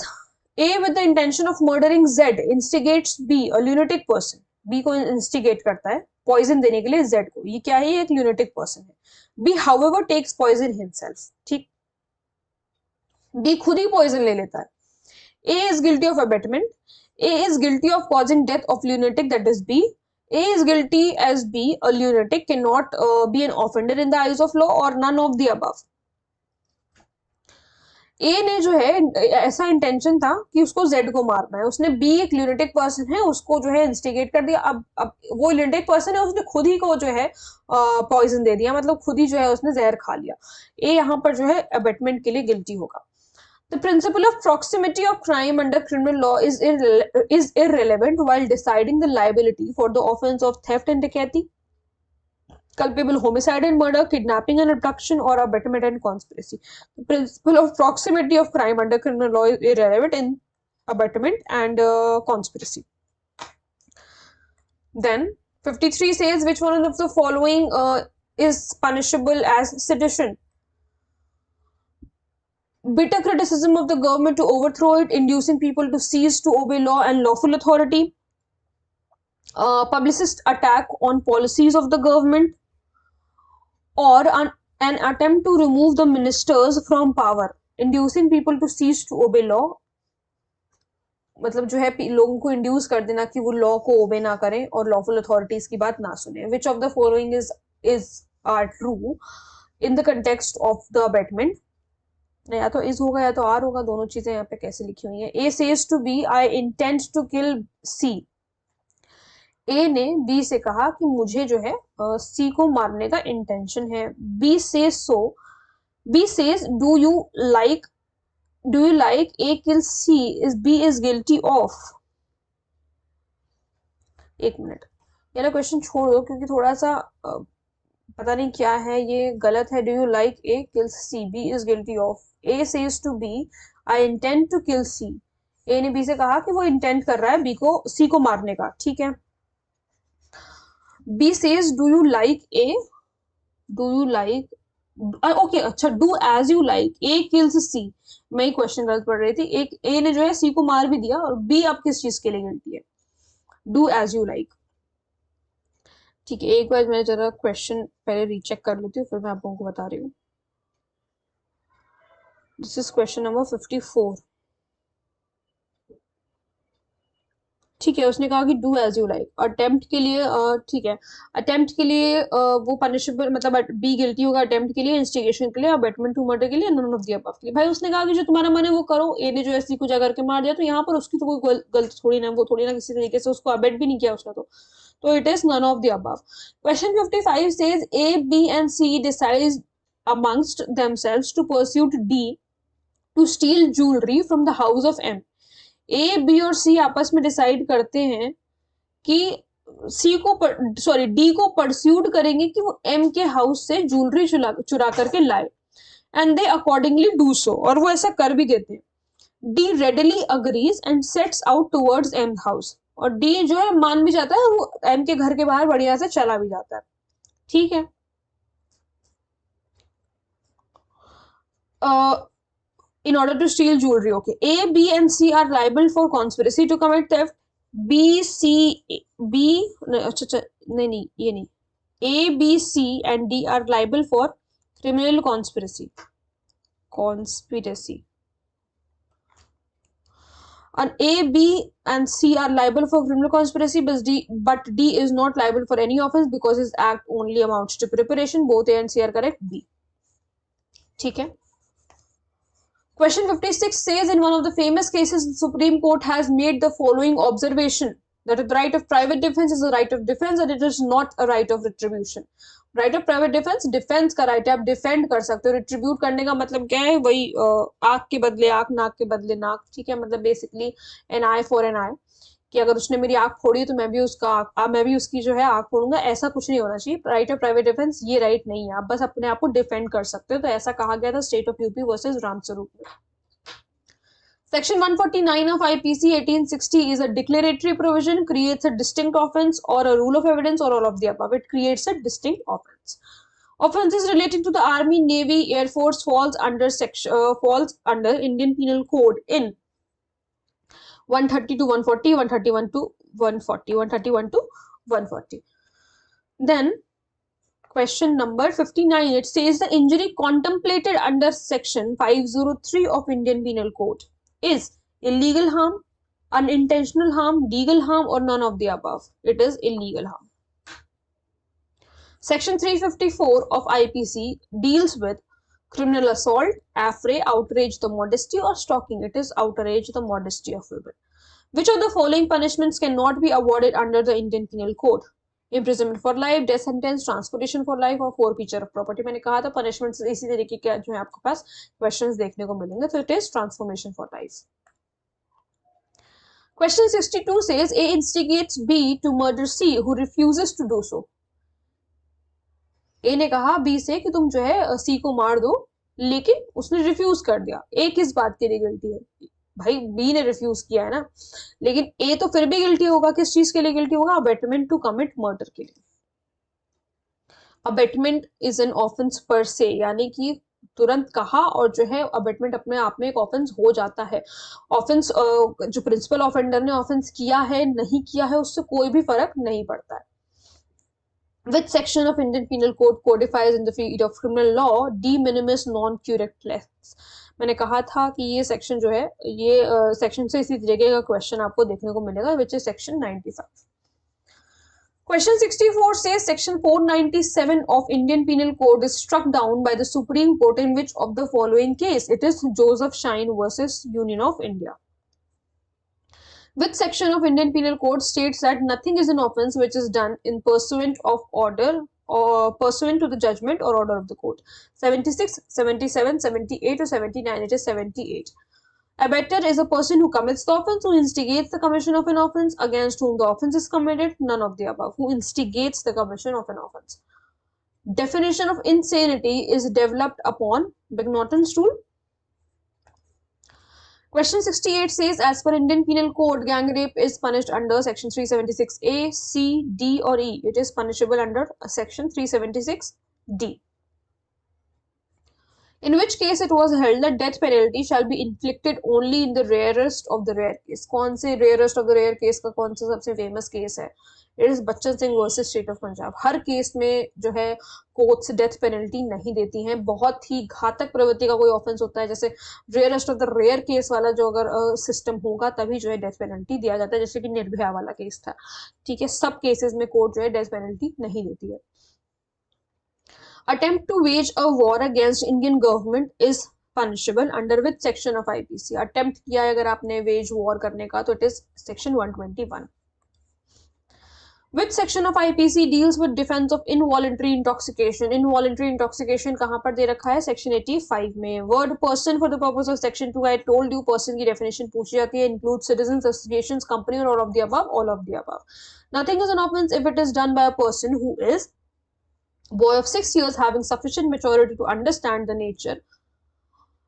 Speaker 1: A with the intention of murdering Z instigates B, a lunatic person. B को instigate करता है poison देने के लिए Z को. ये क्या है? एक lunatic person है. B however takes poison himself. ठीक, B खुद ही poison ले लेता है. A is guilty of abetment. A is guilty of causing death of lunatic, that is B. A is guilty as B, a lunatic cannot be an offender in the eyes of law, or none of the above. ए ने जो है ऐसा इंटेंशन था कि उसको जेड को मारना है. उसने बी एक ल्यूनेटिक पर्सन है, उसको जो है इंस्टिगेट कर दिया. अब वो ल्यूनेटिक पर्सन है, उसने खुद ही को जो है पॉइजन दे दिया, मतलब खुद ही जो है उसने जहर खा लिया. ए यहाँ पर जो है अबेटमेंट के लिए गिल्टी होगा. The principle of proximity of crime under criminal law is irrelevant while deciding the liability for the offense of theft and dacoity, culpable homicide and murder, kidnapping and abduction, or abetment and conspiracy. The principle of proximity of crime under criminal law is irrelevant in abetment and conspiracy. Then 53 says which one of the following is punishable as sedition? Bitter criticism of the government to overthrow it, inducing people to cease to obey law and lawful authority, publicist attack on policies of the government, or an attempt to remove the ministers from power. Inducing people to cease to obey law, मतलब जो है लोगों को इंड्यूस कर देना कि वो लॉ को ओबे ना करें और लॉफुल अथॉरिटीज की बात ना सुने. Which of the following is are true in the context of the abetment? या तो इज होगा या तो आर होगा, दोनों चीजें यहाँ पे कैसे लिखी हुई है. A says to B I intend to kill C. A ने बी से कहा कि मुझे जो है सी को मारने का इंटेंशन है. B says so. B says do you like A kill C is B is guilty of. एक मिनट, ये ना क्वेश्चन छोड़ दो क्योंकि थोड़ा सा पता नहीं क्या है, ये गलत है. Do you like A kill C, B is guilty of. A says to B I intend to kill C, A ने बी से कहा कि वो इंटेंट कर रहा है बी को सी को मारने का, ठीक है। B says do you like A, do you like, okay अच्छा, do as you like, A kills C. मैं क्वेश्चन गलत पढ़ रही थी, एक ए ने जो है सी को मार भी दिया, और बी अब किस चीज के लिए गिल्टी है, डू एज यू लाइक। ठीक है, एक बार मैं जरा क्वेश्चन पहले रीचेक कर लेती हूँ, फिर मैं आप लोगों को बता रही हूँ। This is question number 54। ठीक है, उसने कहा कि do as you like, attempt के लिए, ठीक है, अटेम्प्ट के लिए वो पनिशेबल, मतलब बी गिल्टी होगा अटेम्प्ट के लिए, इंस्टिगेशन के लिए, अबेटमेंट टू मर्डर के लिए, नन ऑफ द अबव के लिए। भाई उसने कहा कि जो तुम्हारा मन है वो करो, ए ने जो ऐसी कुछ करके मार दिया, तो यहाँ पर उसकी तो कोई गलती थोड़ी ना, वो थोड़ी ना किसी तरीके से उसको अबेट भी नहीं किया उसने, तो it is none of the above. Question 55 says A B and C decide amongst themselves to pursue D to steal jewelry from the house of M। A B और सी आपस में डिसाइड करते हैं कि सी को सॉरी डी को परस्यूट करेंगे कि वो एम के हाउस से ज्वेलरी चुरा करके लाए, and they accordingly do so, और वो ऐसा कर भी देते हैं। D readily agrees and sets out towards M house, और डी जो है मान भी जाता है, वो एम के घर के बाहर बढ़िया से चला भी जाता है, ठीक है। In order to steal jewelry, okay, A, B and C are liable for conspiracy to commit theft। B, C, B, अच्छा नहीं, ये नहीं, A, B, C and D are liable for criminal conspiracy, and A, B and C are liable for criminal conspiracy, but D is not liable for any offense because his act only amounts to preparation। both A and C are correct, B, ठीक है। Question 56 says in one of the famous cases, the Supreme Court has made the following observation, that the right of private defense is a right of defense and it is not a right of retribution। Right of private defence, defence का राइट है, आप डिफेंड कर सकते हो। रिट्रीब्यूट करने का मतलब क्या है, वही आंख के बदले आंख, नाक के बदले नाक, ठीक है, मतलब basically an eye for an eye, कि अगर उसने मेरी आंख फोड़ी तो मैं भी उसकी जो है आंख फोड़ूंगा, ऐसा कुछ नहीं होना चाहिए। राइट ऑफ प्राइवेट डिफेंस ये राइट नहीं है, आप बस अपने आप को डिफेंड कर सकते हो, तो ऐसा कहा गया था state of UP versus Ramswaroop में। Section 149 of IPC 1860 is a declaratory provision, creates a distinct offense or a rule of evidence or all of the above. It creates a distinct offense. Offenses relating to the Army, Navy, Air Force falls under Indian Penal Code in 130 to 140, 131 to 140, 131 to 140. Then question number 59, it says the injury contemplated under section 503 of Indian Penal Code is illegal harm, unintentional harm, legal harm, or none of the above. It is illegal harm. Section 354 of IPC deals with criminal assault, affray, outrage the modesty, or stalking. It is outrage the modesty of women. Which of the following punishments cannot be awarded under the Indian Penal Code? Imprisonment for life, death sentence, transportation for life, और forfeiture of property। मैंने कहा था पनिशमेंट इसी तरीके के जो है आपके पास क्वेश्चंस देखने को मिलेंगे, तो it is transformation for life. Question 62 says A instigates B to murder C who refuses to do so। A ने कहा B से कि तुम जो है C को मार दो, लेकिन उसने रिफ्यूज कर दिया। A किस बात के लिए गिल्टी है, भाई बी ने रिफ्यूज किया है ना, लेकिन ए तो फिर भी गिल्टी होगा। किस चीज के लिए गिल्टी होगा, अबेटमेंट टू कमिट मर्डर के लिए। अबेटमेंट इज एन ऑफेंस पर से, यानी कि तुरंत कहा और जो है अबेटमेंट अपने आप में एक ऑफेंस हो जाता है। ऑफेंस जो प्रिंसिपल ऑफेंडर ने ऑफेंस किया है नहीं किया है उससे कोई भी फर्क नहीं पड़ता है। Which section of Indian Penal Code codifies in the field of criminal law de minimis non curat? मैंने कहा था कि ये सेक्शन जो है, ये सेक्शन से इसी तरीके का क्वेश्चन आपको देखने को मिलेगा, which is section 95। Question 64 says section 497 of Indian Penal Code is struck down by the Supreme Court in which of the following case? It is Joseph Shine versus Union of India. Which section of Indian Penal Code states that nothing is an offence which is done in pursuant of order or pursuant to the judgment or order of the court? 76, 77, 78 or 79? It is 78. Abettor is a person who commits the offence, who instigates the commission of an offence, against whom the offence is committed, none of the above. Who instigates the commission of an offence. Definition of insanity is developed upon McNaughton's rule. Question 68 says, as per Indian Penal Code, gang rape is punished under section 376A, C, D or E. It is punishable under section 376D. In which case it was held that death penalty shall be inflicted only in the rarest of the rare case. कौन से rarest of the rare case का कौन सा सबसे famous case है? It is Bachchan Singh versus state of Punjab. Her case में जो है कोर्ट्स डेथ पेनल्टी नहीं देती हैं. बहुत ही घातक प्रवृत्ति का कोई ऑफेंस होता है, जैसे rarest of the rare case वाला जो अगर सिस्टम होगा तभी जो है डेथ पेनल्टी दिया जाता है, जैसे कि निर्भया वाला केस था. ठीक है, सब केसेस में कोर्ट जो है डेथ पेनल्टी नहीं देती है. Attempt to wage a war against Indian government is punishable under which section of IPC? Attempt किया है अगर आपने wage war करने का तो it is section 121. Which section of IPC deals with defense of involuntary intoxication? Involuntary intoxication कहाँ पर दे रखा है? section 85 में. Word person for the purpose of section 2, I told you person की definition पूछी जाती है. Includes citizens, associations, company or all of the above, all of the above. Nothing is an offense if it is done by a person who is boy of 6 years having sufficient maturity to understand the nature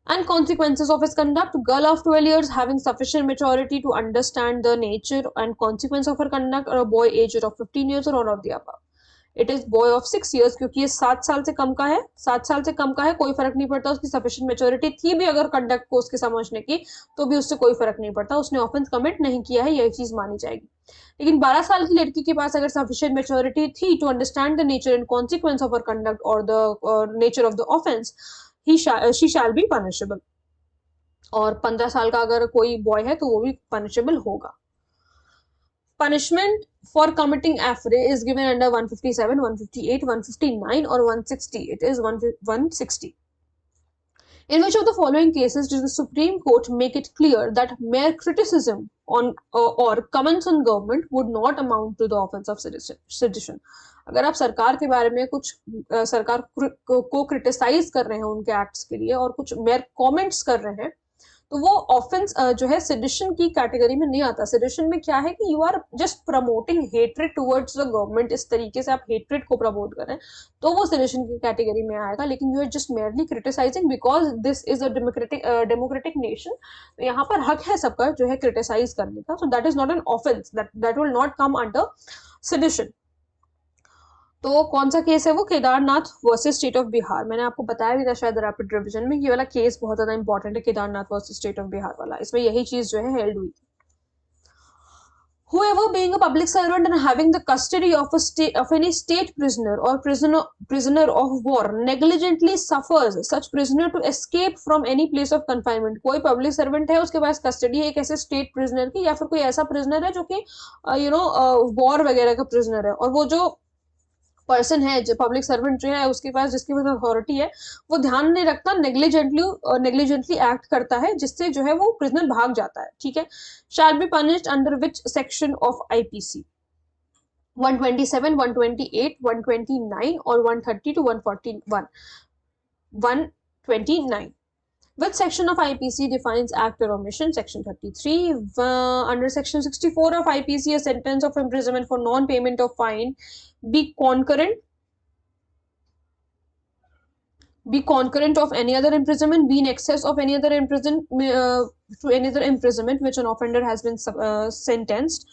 Speaker 1: and consequences of his conduct, girl of 12 years having sufficient maturity to understand the nature and consequence of her conduct, or a boy aged of 15 years or all of the above. It is boy of 6 years क्योंकि ये 7 साल से कम का है. 7 साल से कम का है, कोई फर्क नहीं पड़ता. उसकी सफिशिएंट मेच्योरिटी थी भी अगर कंडक्ट को उसके समझने की, तो भी उससे कोई फर्क नहीं पड़ता. उसने ऑफेंस कमिट नहीं किया है, यही चीज मानी जाएगी. लेकिन 12 साल की लड़की के पास अगर सफिशिएंट मेच्योरिटी थी to understand the nature and consequence of her conduct और the nature of the offence, she shall be punishable. और 15 साल का अगर कोई बॉय है तो वो भी पनिशेबल होगा. Punishment for committing affray is given under 157, 158, 159 or 160. It is 160. In which of the following cases does the Supreme Court make it clear that mere criticism on or comments on government would not amount to the offense of sedition? अगर आप सरकार के बारे में कुछ सरकार को क्रिटिसाइज कर रहे हैं उनके एक्ट्स के लिए और कुछ मेयर कमेंट्स कर रहे हैं, तो वो ऑफेंस जो है सेडिशन की कैटेगरी में नहीं आता. सेडिशन में क्या है कि you are just promoting hatred towards the government. इस तरीके से आप हेट्रेड को प्रमोट कर रहे हैं तो वो सेडिशन की कैटेगरी में आएगा. लेकिन you are just merely criticising because this is a democratic nation. तो यहाँ पर हक है सबका जो है क्रिटिसाइज करने का. So that is not an offence, that will not come under sedition. तो कौन सा केस है वो? Kedarnath versus state of Bihar. मैंने आपको बताया भी था शायद रैपिड रिवीजन में, ये वाला केस बहुत ज्यादा इंपॉर्टेंट है, Kedarnath versus state of Bihar वाला. इसमें यही चीज जो है हेल्ड हुई थी. Whoever being a public servant and having the custody of any state prisoner or prisoner of war negligently suffers such prisoner to escape from any place of confinement. कोई public servant है, उसके पास custody है एक ऐसे state prisoner की, या फिर कोई ऐसा prisoner है जो कि war वगैरह का prisoner है, और वो जो पर्सन है जो पब्लिक सर्वेंट जो है उसके पास जिसके पास अथॉरिटी है वो ध्यान नहीं रखता, नेग्लिजेंटली एक्ट करता है, जिससे जो है वो प्रिजनर भाग जाता है. ठीक है. Shall be punished under which section of IPC? 127, 128, 129 और 130 to 141. 129. Which section of IPC defines act or omission? Section 33. Under section 64 of IPC, a sentence of imprisonment for non-payment of fine be concurrent of any other imprisonment, be in excess of any other imprisonment which an offender has been sentenced,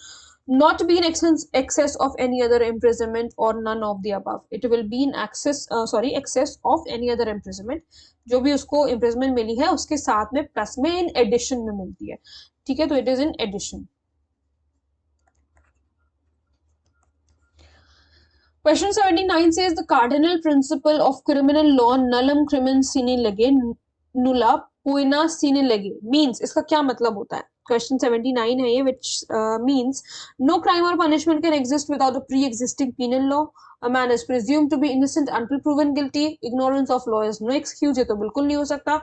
Speaker 1: not be in excess of any other imprisonment or none of the above. It will be in excess of any other imprisonment. जो भी उसको imprisonment मिली है उसके साथ में प्लस में in addition में मिलती है. ठीक है, तो it is in addition. Question 79 says the cardinal principle of criminal law nullum crimen sine lege nulla poena sine lege means, इसका क्या मतलब होता है? Question 79 है ये, which means no crime or punishment can exist without a pre-existing penal law. A man is presumed to be innocent until proven guilty. Ignorance of law is no excuse. ये तो बिल्कुल नहीं हो सकता.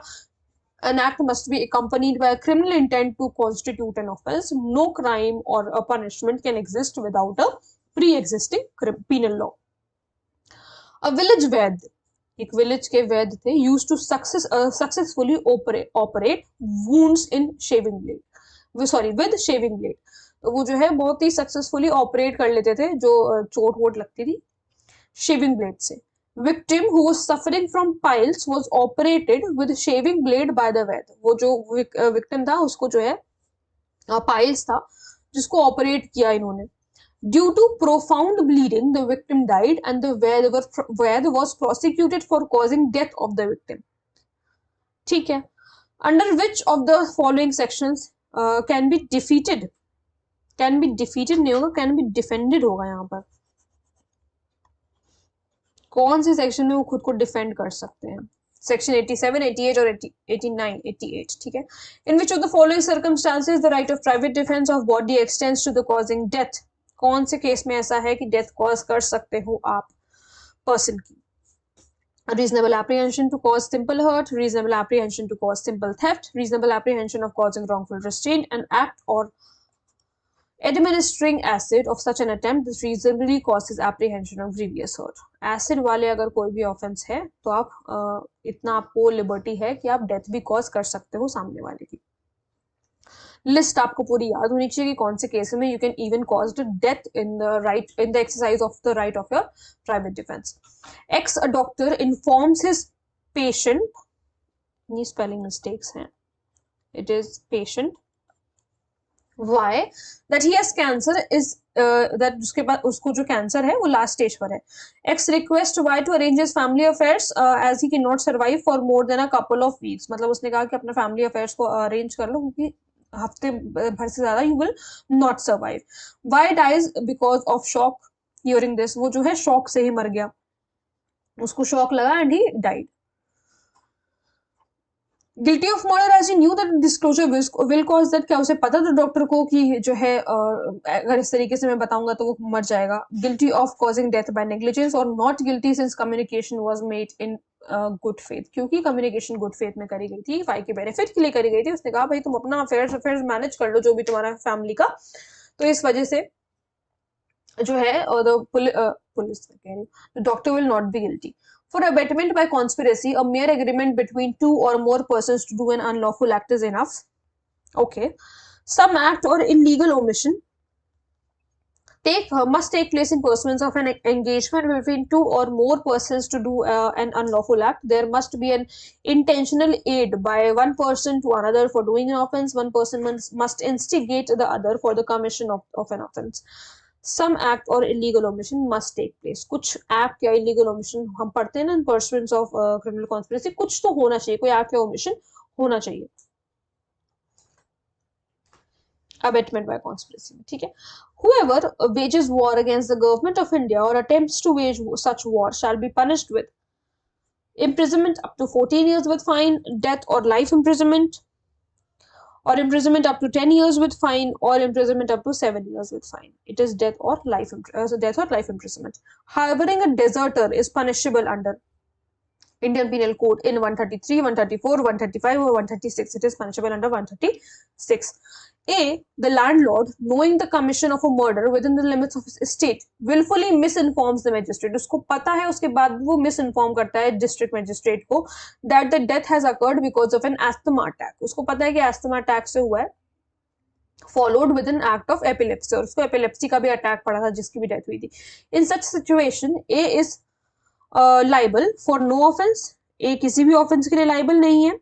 Speaker 1: An act must be accompanied by a criminal intent to constitute an offense. No crime or a punishment can exist without a pre-existing penal law. A village वैद्य, एक विलेज के वैद्य थे, used to successfully operate wounds in shaving blade. with shaving blade. तो वो जो है बहुत ही सक्सेसफुली ऑपरेट कर लेते थे जो चोट वोट लगती थी शेविंग ब्लेड से. Victim who was suffering from piles was operated with shaving blade by the वैद. वो जो victim था उसको जो है piles था जिसको ऑपरेट किया इन्होंने. Due to profound bleeding, the victim died and the Vaid was prosecuted for causing death of the victim. ठीक है. Under which of the following sections can be defeated? Can be defeated नहीं होगा, can be defended होगा यहाँ पर. कौन से सेक्शन में वो खुद को डिफेंड कर सकते हैं? सेक्शन 87, 88 और 89, 88. ठीक है. In which of the following circumstances the right of private defence of body extends to the causing death. कौन से केस में ऐसा है कि डेथ कॉज कर सकते हो आप पर्सन की? Reasonable apprehension to cause simple hurt, reasonable apprehension to cause simple theft, reasonable apprehension of causing wrongful restraint, an act or administering acid of such an attempt that reasonably causes apprehension of grievous hurt. Acid वाले अगर कोई भी ऑफेंस है तो आप इतना आपको लिबर्टी है कि आप डेथ भी कॉज कर सकते हो सामने वाले की. लिस्ट आपको पूरी याद होनी चाहिए कि कौन से केस में you can even cause death in the exercise of the right of your private defence. X a doctor informs his patient, ये स्पेलिंग मिस्टेक्स हैं, it is patient why that he has cancer is that उसके बाद उसको जो कैंसर है वो लास्ट स्टेज पर है. X request Y to arrange his family affairs as he cannot survive for more than a couple of weeks. मतलब उसने कहा कि अपने फैमिली अफेयर्स को अरेंज कर लो क्योंकि हफ्ते भर से ज्यादा you will not survive. Y dies because of shock during this. वो जो है शॉक से ही मर गया, उसको शॉक लगा and he died. Guilty of murder as he knew that disclosure will cause that. क्या उसे पता था डॉक्टर को कि जो है अगर इस तरीके से मैं बताऊंगा तो वो मर जाएगा. Guilty of causing death by negligence और not guilty since communication was made in good faith. क्योंकि कम्युनिकेशन गुड फेथ में करी गई थी, फाई के बेनिफिट के लिए करी गई थी. उसने कहा भाई तुम अपना अफेयर्स मैनेज कर लो जो भी तुम्हारा फैमिली का. तो इस वजह से जो है police doctor will not be guilty. For abetment by conspiracy, a mere agreement between two or more persons to do an unlawful act is enough. Okay. Some act or illegal omission must take place in pursuance of an engagement between two or more persons to do an unlawful act. There must be an intentional aid by one person to another for doing an offense. One person must instigate the other for the commission of an offense. Some act or illegal omission must take place. कुछ act या illegal omission हम पढ़ते हैं ना in pursuance of criminal conspiracy. कुछ तो होना चाहिए, कोई act या omission होना चाहिए abetment by conspiracy. ठीक है. Whoever wages war against the government of India or attempts to wage such war shall be punished with imprisonment up to 14 years with fine, death or life imprisonment, or imprisonment up to 10 years with fine, or imprisonment up to 7 years with fine. It is death or life imprisonment. Harboring a deserter is punishable under Indian Penal Code in 133, 134, 135 or 136. It is punishable under 136. A. The landlord, knowing the commission of a murder within the limits of his estate, willfully misinforms the magistrate. उसको पता है, उसके बाद वो misinform करता है district magistrate को that the death has occurred because of an asthma attack. उसको पता है कि asthma attack से हुआ है, followed with an act of epilepsy. और उसको epilepsy का भी attack पड़ा था जिसकी भी death हुई थी. In such situation, A is liable for no offense. A किसी भी offense के लिए liable नहीं है.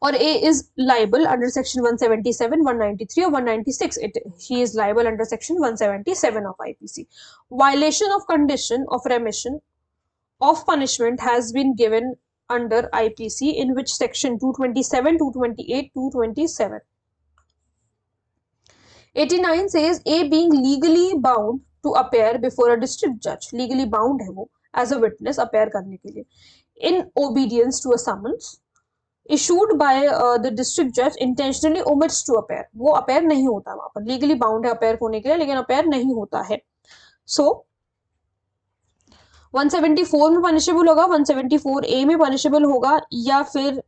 Speaker 1: और A is liable under section 177, 193 or 196. He is liable under section 177 of IPC. Violation of condition of remission of punishment has been given under IPC in which section 227, 228, 227. 89 says A being legally bound to appear before a district judge. Legally bound है वो as a witness appear करने के लिए in obedience to a summons issued by the district judge intentionally omits to appear. वो appear नहीं होता वहां पर. legally bound है appear होने के लिए लेकिन appear नहीं होता है. So 174 में punishable होगा, 174A में punishable होगा या फिर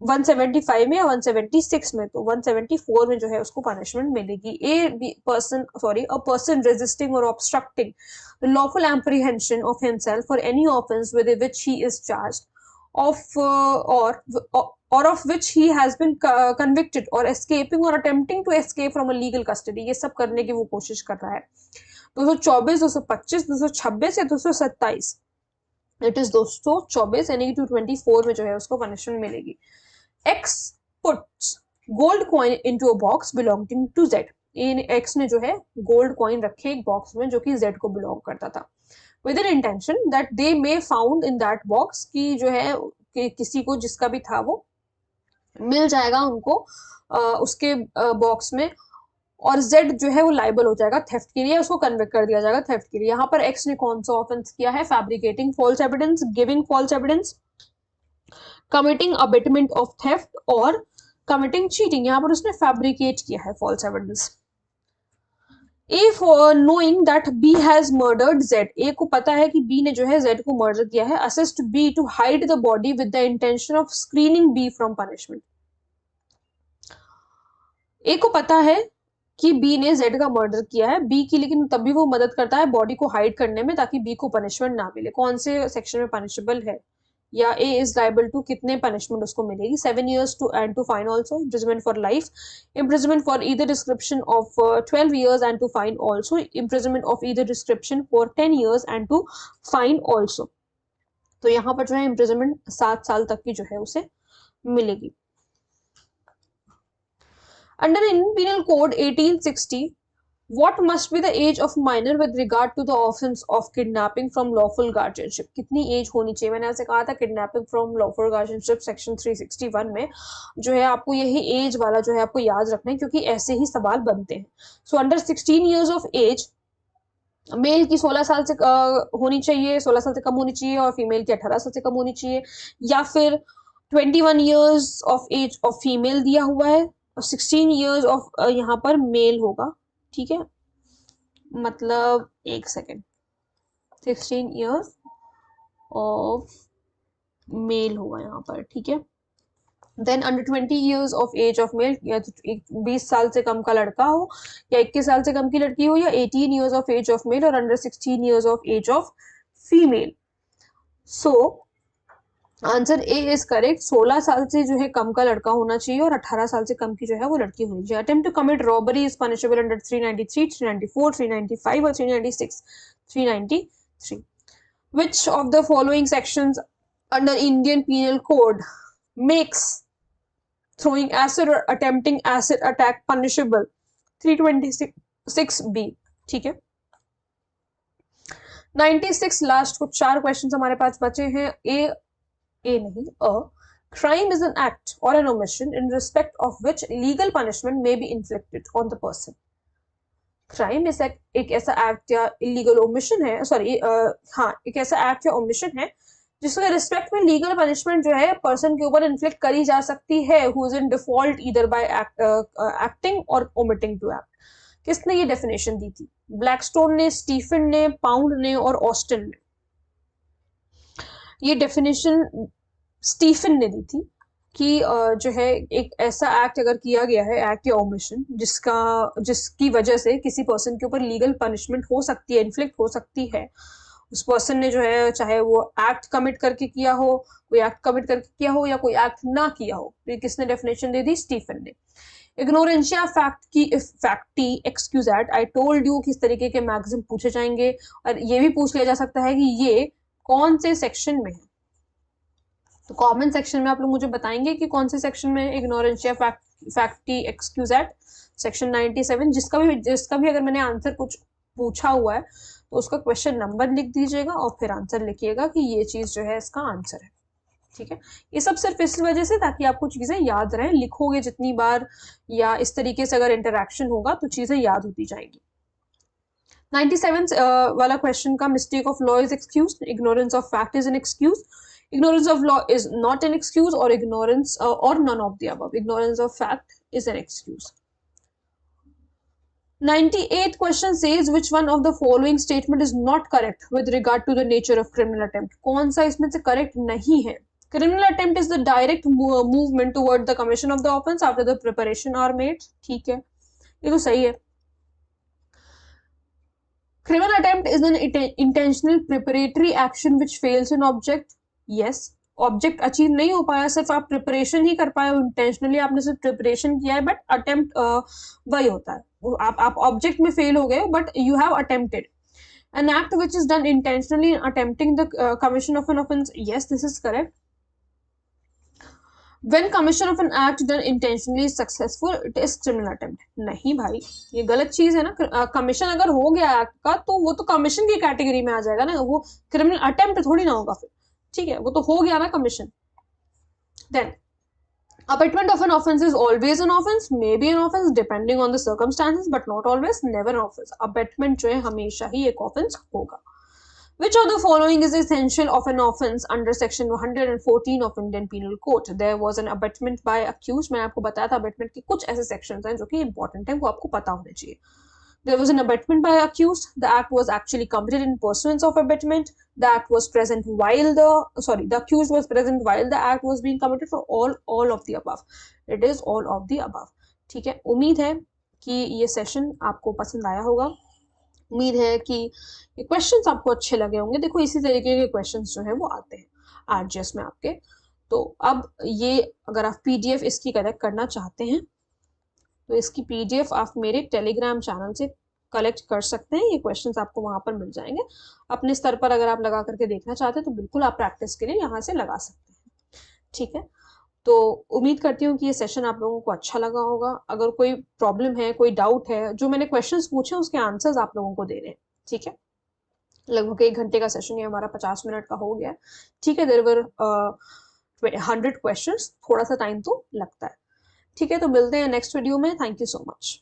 Speaker 1: 175 में या 176 में. तो 174 में जो है उसको punishment मिलेगी. A person resisting or obstructing the lawful apprehension of himself for any offense with which he is charged or of which he has been convicted or escaping or attempting to escape from a legal custody. ये सब करने की वो कोशिश कर रहा है. 224, 225, 226 या 227? इट इज 224 यानी कि 224 में जो है उसको पनिशमेंट मिलेगी। X puts gold coin into a box belonging to Z. X ने जो है गोल्ड कॉइन रखे एक बॉक्स में जो कि जेड को बिलोंग करता था, with an intention that they may found in that box, की जो है कि किसी को जिसका भी था वो मिल जाएगा उनको उसके बॉक्स में, और जेड जो है वो लाइबल हो जाएगा थेफ्ट के लिए, उसको कन्विक्ट कर दिया जाएगा थेफ्ट के लिए। यहाँ पर एक्स ने कौन सा ऑफेंस किया है? Fabricating false evidence, giving false evidence, committing abetment of theft और कमिटिंग चीटिंग। यहाँ पर उसने फैब्रिकेट किया है false evidence. A for knowing that B has murdered Z, A को पता है कि B ने जो है Z को मर्डर किया है, assist B to hide the body with the intention of screening B from punishment। A को पता है कि B ने Z का मर्डर किया है, B की लेकिन तब भी वो मदद करता है बॉडी को हाइड करने में ताकि B को पनिशमेंट ना मिले। कौन से सेक्शन में पनिशेबल है या A is liable to कितने पनिशमेंट उसको मिलेगी? 7 years to and to fine also, imprisonment for life, imprisonment for either description of 12 years and to fine also, imprisonment of either description for 10 years and to fine also। तो यहाँ पर जो है imprisonment 7 साल तक की जो है उसे मिलेगी। Under Indian Penal Code 1860, what must be the age of minor with regard to the offense of kidnapping from lawful guardianship? कितनी एज होनी चाहिए? मैंने ऐसे कहा था kidnapping from lawful guardianship section 361 में जो है आपको यही एज वाला जो है आपको याद रखना है क्योंकि ऐसे ही सवाल बनते हैं। So under 16 years of age male की 16 साल से होनी चाहिए, 16 साल से कम होनी चाहिए, और फीमेल की 18 साल से कम होनी चाहिए, या फिर 21 years of age of female दिया हुआ है, 16 years ऑफ यहाँ पर मेल होगा। ठीक है, मतलब एक सेकेंड, 16 years ऑफ मेल होगा यहाँ पर। ठीक है, then under 20 years of age of male, या 20 साल से कम का लड़का हो या 21 साल से कम की लड़की हो, या 18 years of age of male और under 16 years of age of female. So answer A is correct. 16 साल से जो है कम का लड़का होना चाहिए और 18 साल से कम की जो है वो लड़की होनी चाहिए। Attempt to commit robbery is punishable under 393, 394, 395 और 396। 393। Which of the following sections under Indian Penal Code makes throwing acid or attempting acid attack punishable? 326B। ठीक है, 96 लास्ट को 4 क्वेश्चन हमारे पास बचे हैं। A नहीं, A crime is an act or an omission in respect of which legal punishment may be inflicted on the person। Crime एक ऐसा एक्ट या इलीगल ओमिशन है, सॉरी हाँ, एक ऐसा एक्ट या ओमिशन है जिसके रिस्पेक्ट में लीगल पनिशमेंट जो है पर्सन के ऊपर इन्फ्लिक्ट करी जा सकती है, who is in default either by acting और ओमिटिंग टू एक्ट। किसने ये डेफिनेशन दी थी? ब्लैकस्टोन ने, स्टीफन ने, पाउंड ने और ऑस्टिन ने। ये डेफिनेशन स्टीफन ने दी थी कि जो है एक ऐसा एक्ट अगर किया गया है, एक्ट या ओमिशन, जिसकी वजह से किसी पर्सन के ऊपर लीगल पनिशमेंट हो सकती है, इन्फ्लिक्ट हो सकती है, उस पर्सन ने जो है चाहे वो एक्ट कमिट करके किया हो, कोई एक्ट कमिट करके किया हो या कोई एक्ट ना किया हो, तो किसने डेफिनेशन दे दी? स्टीफन ने। इग्नोरेंशिया फैक्टी एक्सक्यूजेट, आई टोल्ड यू, किस तरीके के मैगजीन पूछे जाएंगे, और ये भी पूछ लिया जा सकता है कि ये कौन से सेक्शन में है। तो कॉमन सेक्शन में आप लोग मुझे बताएंगे कि कौन से सेक्शन में इग्नोरेंशिया फैक्टी एक्सक्यूजेट? सेक्शन 97। जिसका भी अगर मैंने आंसर कुछ पूछा हुआ है तो उसका क्वेश्चन नंबर लिख दीजिएगा और फिर आंसर लिखिएगा कि ये चीज जो है इसका आंसर है। ठीक है, ये सब सिर्फ इस वजह से ताकि आपको चीजें याद रहें। लिखोगे जितनी बार या इस तरीके से अगर इंटरेक्शन होगा तो चीजें याद होती जाएंगी। 97 वाला क्वेश्चन का mistake of law is excuse, ignorance of fact is an excuse, ignorance of law is not an excuse, or ignorance or none of the above. Ignorance of fact is an excuse. 98th question says which one of the following statement is not correct with regard to the nature of criminal attempt? कौन सा इसमें से correct नहीं है? Criminal attempt is the direct movement toward the commission of the offense after the preparation are made. ठीक है, ये तो सही है। Criminal attempt is an intentional preparatory action which fails in object. Yes. Object achieve नहीं हो पाया, सिर्फ आप प्रिपरेशन ही कर पाए हो, इंटेंशनली आपने सिर्फ प्रिपरेशन किया है, बट अटेम्प्ट वही होता है, आप ऑब्जेक्ट में फेल हो गए but you have attempted. An act which is done intentionally in attempting the commission of an offense. Yes, this is correct. When commission of an act done intentionally is successful, it is criminal attempt. नहीं भाई, ये गलत चीज है ना. कमीशन अगर हो गया एक्ट का तो वो तो कमीशन की कैटेगरी में आ जाएगा ना, वो क्रिमिनल अटेम्प्ट थोड़ी ना होगा फिर. ठीक है, वो तो हो गया ना commission. Then abatement of an offense is always an offense, may be an offense depending on the circumstances, but not always, never an offense. Abatement जो है हमेशा ही एक offense होगा. Which of the following is essential of an offense under section 114 of Indian Penal Code? There was an abatement by accused. मैंने आपको बताया था abatement के कुछ ऐसे sections हैं जो कि important हैं, वो आपको पता होने चाहिए. There was an abatement by accused. The act was actually committed in pursuance of abatement. The act was present while the accused was present while the act was being committed. For all of the above. It is all of the above. ठीक है, उम्मीद है कि ये session आपको पसंद आया होगा. उम्मीद है कि ये क्वेश्चंस आपको अच्छे लगे होंगे. देखो इसी तरीके के क्वेश्चंस जो है वो आते हैं आरजीएस में आपके. तो अब ये अगर आप पीडीएफ इसकी कलेक्ट करना चाहते हैं तो इसकी पीडीएफ आप मेरे टेलीग्राम चैनल से कलेक्ट कर सकते हैं. ये क्वेश्चंस आपको वहां पर मिल जाएंगे. अपने स्तर पर अगर आप लगा करके देखना चाहते हैं तो बिल्कुल आप प्रैक्टिस के लिए यहाँ से लगा सकते हैं. ठीक है, तो उम्मीद करती हूँ कि ये सेशन आप लोगों को अच्छा लगा होगा. अगर कोई प्रॉब्लम है, कोई डाउट है, जो मैंने क्वेश्चंस पूछे उसके आंसर्स आप लोगों को दे रहे हैं. ठीक है, लगभग 1 घंटे का सेशन ये हमारा 50 मिनट का हो गया. ठीक है, देयर वर 100 क्वेश्चंस, थोड़ा सा टाइम तो लगता है. ठीक है, तो मिलते हैं नेक्स्ट वीडियो में. Thank you so much.